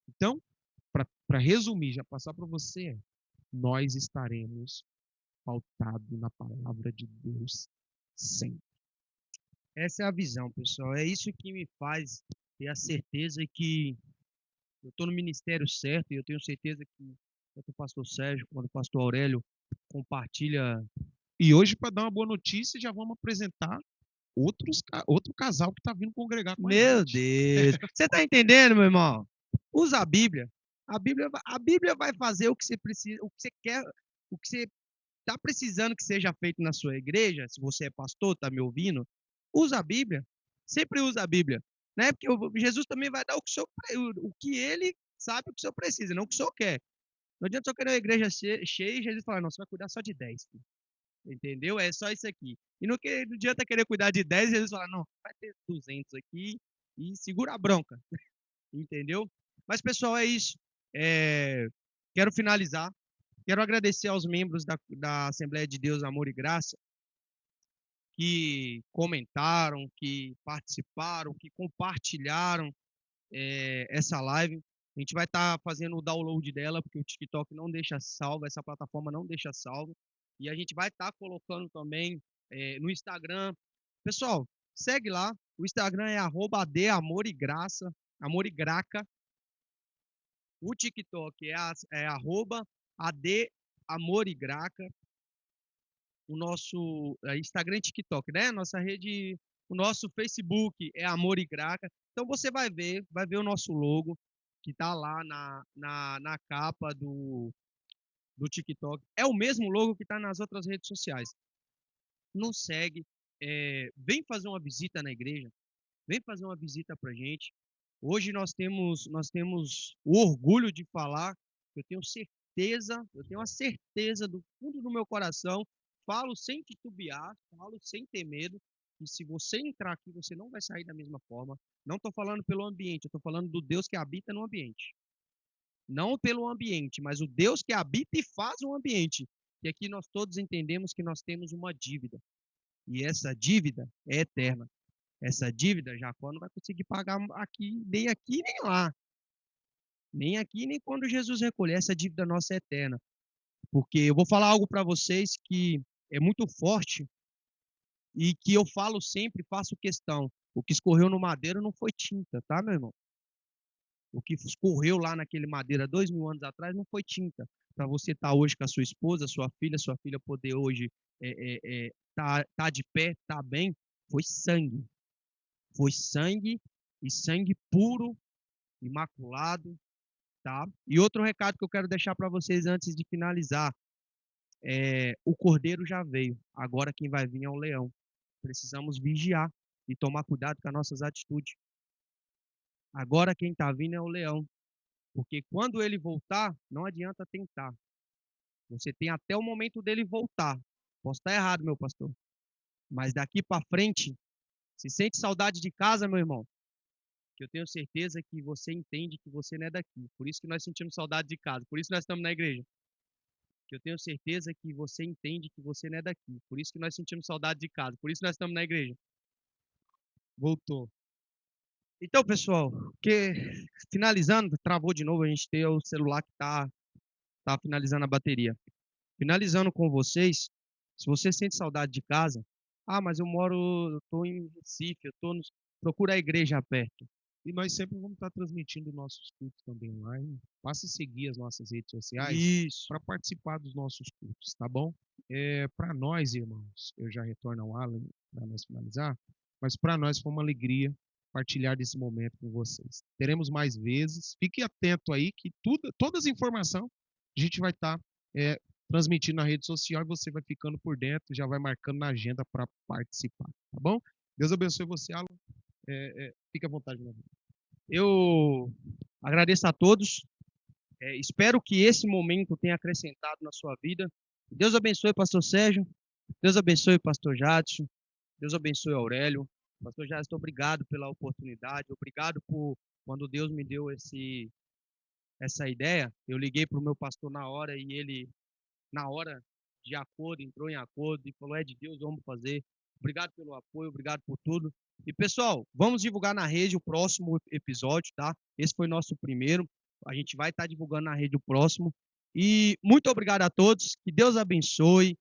Então, para resumir, já passar para você, nós estaremos pautados na palavra de Deus sempre. Essa é a visão, pessoal. É isso que me faz ter a certeza que eu estou no ministério certo e eu tenho certeza que tanto o pastor Sérgio quanto o pastor Aurélio compartilha. E hoje, para dar uma boa notícia, já vamos apresentar outro casal que está vindo congregar com a gente. Meu Deus! Você está entendendo, meu irmão? Usa a Bíblia. A Bíblia vai fazer o que você precisa, o que você quer, o que você está precisando que seja feito na sua igreja. Se você é pastor, está me ouvindo, usa a Bíblia. Sempre usa a Bíblia, né? Porque Jesus também vai dar o que ele sabe o que o senhor precisa, não o que o senhor quer. Não adianta só querer uma igreja cheia e Jesus falar, não, você vai cuidar só de 10. Filho. Entendeu? É só isso aqui. E não adianta querer cuidar de 10 e Jesus falar, não, vai ter 200 aqui e segura a bronca. Entendeu? Mas, pessoal, é isso. Quero finalizar. Quero agradecer aos membros da Assembleia de Deus, Amor e Graça, que comentaram, que participaram, que compartilharam essa live. A gente vai estar fazendo o download dela, porque o TikTok não deixa salvo, essa plataforma não deixa salvo. E a gente vai estar colocando também no Instagram. Pessoal, segue lá. O Instagram é @adamorigraça, Amor e Graca. O TikTok é @adamorigraca. O nosso Instagram e TikTok, né? Nossa rede, o nosso Facebook é Amor e Graca. Então você vai ver o nosso logo que tá lá na capa do TikTok. É o mesmo logo que tá nas outras redes sociais. Nos segue, vem fazer uma visita na igreja, vem fazer uma visita pra gente. Hoje nós temos o orgulho de falar, eu tenho a certeza do fundo do meu coração, falo sem titubear, falo sem ter medo, que se você entrar aqui, você não vai sair da mesma forma. Não estou falando pelo ambiente, eu estou falando do Deus que habita no ambiente. Não pelo ambiente, mas o Deus que habita e faz o ambiente. que aqui nós todos entendemos que nós temos uma dívida. E essa dívida é eterna. Essa dívida, Jacó não vai conseguir pagar aqui, nem lá. Nem aqui, nem quando Jesus recolher. Essa dívida nossa é eterna. Porque eu vou falar algo para vocês que é muito forte e que eu falo sempre, faço questão. O que escorreu no madeiro não foi tinta, tá, meu irmão? O que escorreu lá naquele madeira 2000 anos atrás não foi tinta. Para você estar hoje com a sua esposa, sua filha poder hoje tá de pé, tá bem, foi sangue. Foi sangue, e sangue puro, imaculado, tá? E outro recado que eu quero deixar para vocês antes de finalizar, o cordeiro já veio, agora quem vai vir é o leão. Precisamos vigiar e tomar cuidado com as nossas atitudes. Agora quem está vindo é o leão, porque quando ele voltar, não adianta tentar. Você tem até o momento dele voltar. Posso estar errado, meu pastor, mas daqui para frente, se sente saudade de casa, meu irmão, que eu tenho certeza que você entende que você não é daqui. Por isso que nós sentimos saudade de casa, por isso nós estamos na igreja. Que eu tenho certeza que você entende que você não é daqui. Por isso que nós sentimos saudade de casa, por isso nós estamos na igreja. Voltou. Então, pessoal, finalizando, travou de novo, a gente tem o celular que tá finalizando a bateria. Finalizando com vocês, se você sente saudade de casa, mas eu tô em Recife, procura a igreja perto. E nós sempre vamos estar transmitindo nossos cultos também online. Passa a seguir as nossas redes sociais para participar dos nossos cultos, tá bom? Para nós, irmãos, eu já retorno ao Alan para nós finalizar, mas para nós foi uma alegria partilhar desse momento com vocês. Teremos mais vezes. Fique atento aí que todas as informações a gente vai estar transmitindo na rede social e você vai ficando por dentro, já vai marcando na agenda para participar, tá bom? Deus abençoe você, Alan. Fique à vontade. Eu agradeço a todos. Espero que esse momento tenha acrescentado na sua vida. Deus abençoe, pastor Sérgio. Deus abençoe, pastor Jadson. Deus abençoe, Aurélio. Pastor Jadson, obrigado pela oportunidade. Obrigado por quando Deus me deu essa ideia. Eu liguei para o meu pastor na hora e ele, na hora, de acordo, entrou em acordo e falou, é de Deus, vamos fazer. Obrigado pelo apoio, obrigado por tudo. E, pessoal, vamos divulgar na rede o próximo episódio, tá? Esse foi nosso primeiro. A gente vai estar divulgando na rede o próximo. E muito obrigado a todos. Que Deus abençoe.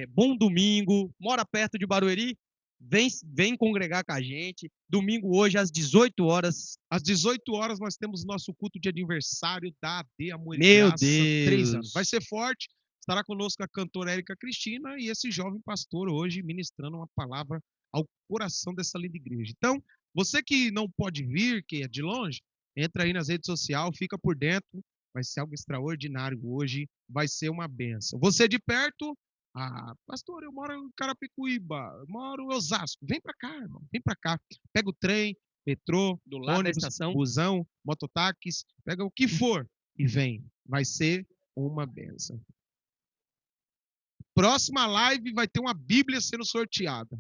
Bom domingo. Mora perto de Barueri? Vem congregar com a gente. Domingo hoje, às 18 horas. Às 18 horas nós temos nosso culto de aniversário da AD Amor e Meu Graça, Deus. 3 anos. Vai ser forte. Estará conosco a cantora Érica Cristina e esse jovem pastor hoje ministrando uma palavra ao coração dessa linda igreja. Então, você que não pode vir, que é de longe, entra aí nas redes sociais, fica por dentro. Vai ser algo extraordinário hoje. Vai ser uma benção. Você de perto... pastor, eu moro em Carapicuíba, eu moro em Osasco. Vem pra cá, irmão. Vem pra cá. Pega o trem, metrô, Do lado ônibus, da estação. busão, mototáxis, pega o que for e vem. Vai ser uma benção. Próxima live vai ter uma Bíblia sendo sorteada.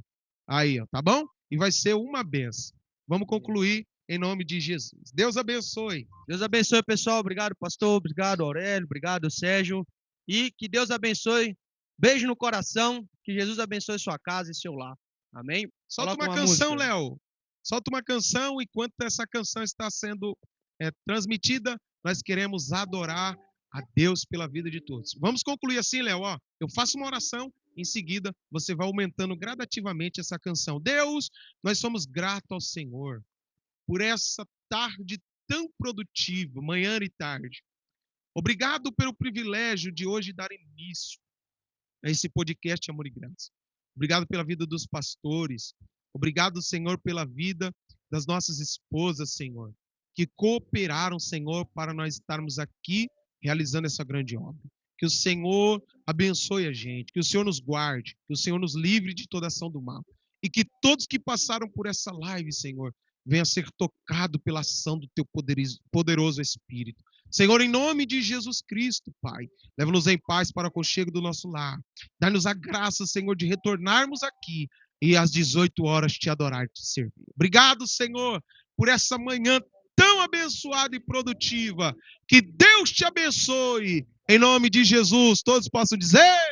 Aí, ó, tá bom? E vai ser uma benção. Vamos concluir em nome de Jesus. Deus abençoe. Deus abençoe, pessoal. Obrigado, pastor. Obrigado, Aurélio. Obrigado, Sérgio. E que Deus abençoe. Beijo no coração. Que Jesus abençoe sua casa e seu lar. Amém? Solta Coloca uma uma canção, música. Léo. Solta uma canção. Enquanto essa canção está sendo transmitida, nós queremos adorar a Deus pela vida de todos. Vamos concluir assim, Léo. Ó, eu faço uma oração, em seguida você vai aumentando gradativamente essa canção. Deus, nós somos gratos ao Senhor por essa tarde tão produtiva, manhã e tarde. Obrigado pelo privilégio de hoje dar início a esse podcast Amor e Graça. Obrigado pela vida dos pastores. Obrigado, Senhor, pela vida das nossas esposas, Senhor, que cooperaram, Senhor, para nós estarmos aqui realizando essa grande obra. Que o Senhor abençoe a gente, que o Senhor nos guarde, que o Senhor nos livre de toda ação do mal. E que todos que passaram por essa live, Senhor, venham a ser tocados pela ação do teu poderoso Espírito. Senhor, em nome de Jesus Cristo, Pai, leva-nos em paz para o aconchego do nosso lar. Dá-nos a graça, Senhor, de retornarmos aqui e às 18 horas te adorar e te servir. Obrigado, Senhor, por essa manhã tão abençoada e produtiva. Que Deus te abençoe. Em nome de Jesus, todos possam dizer...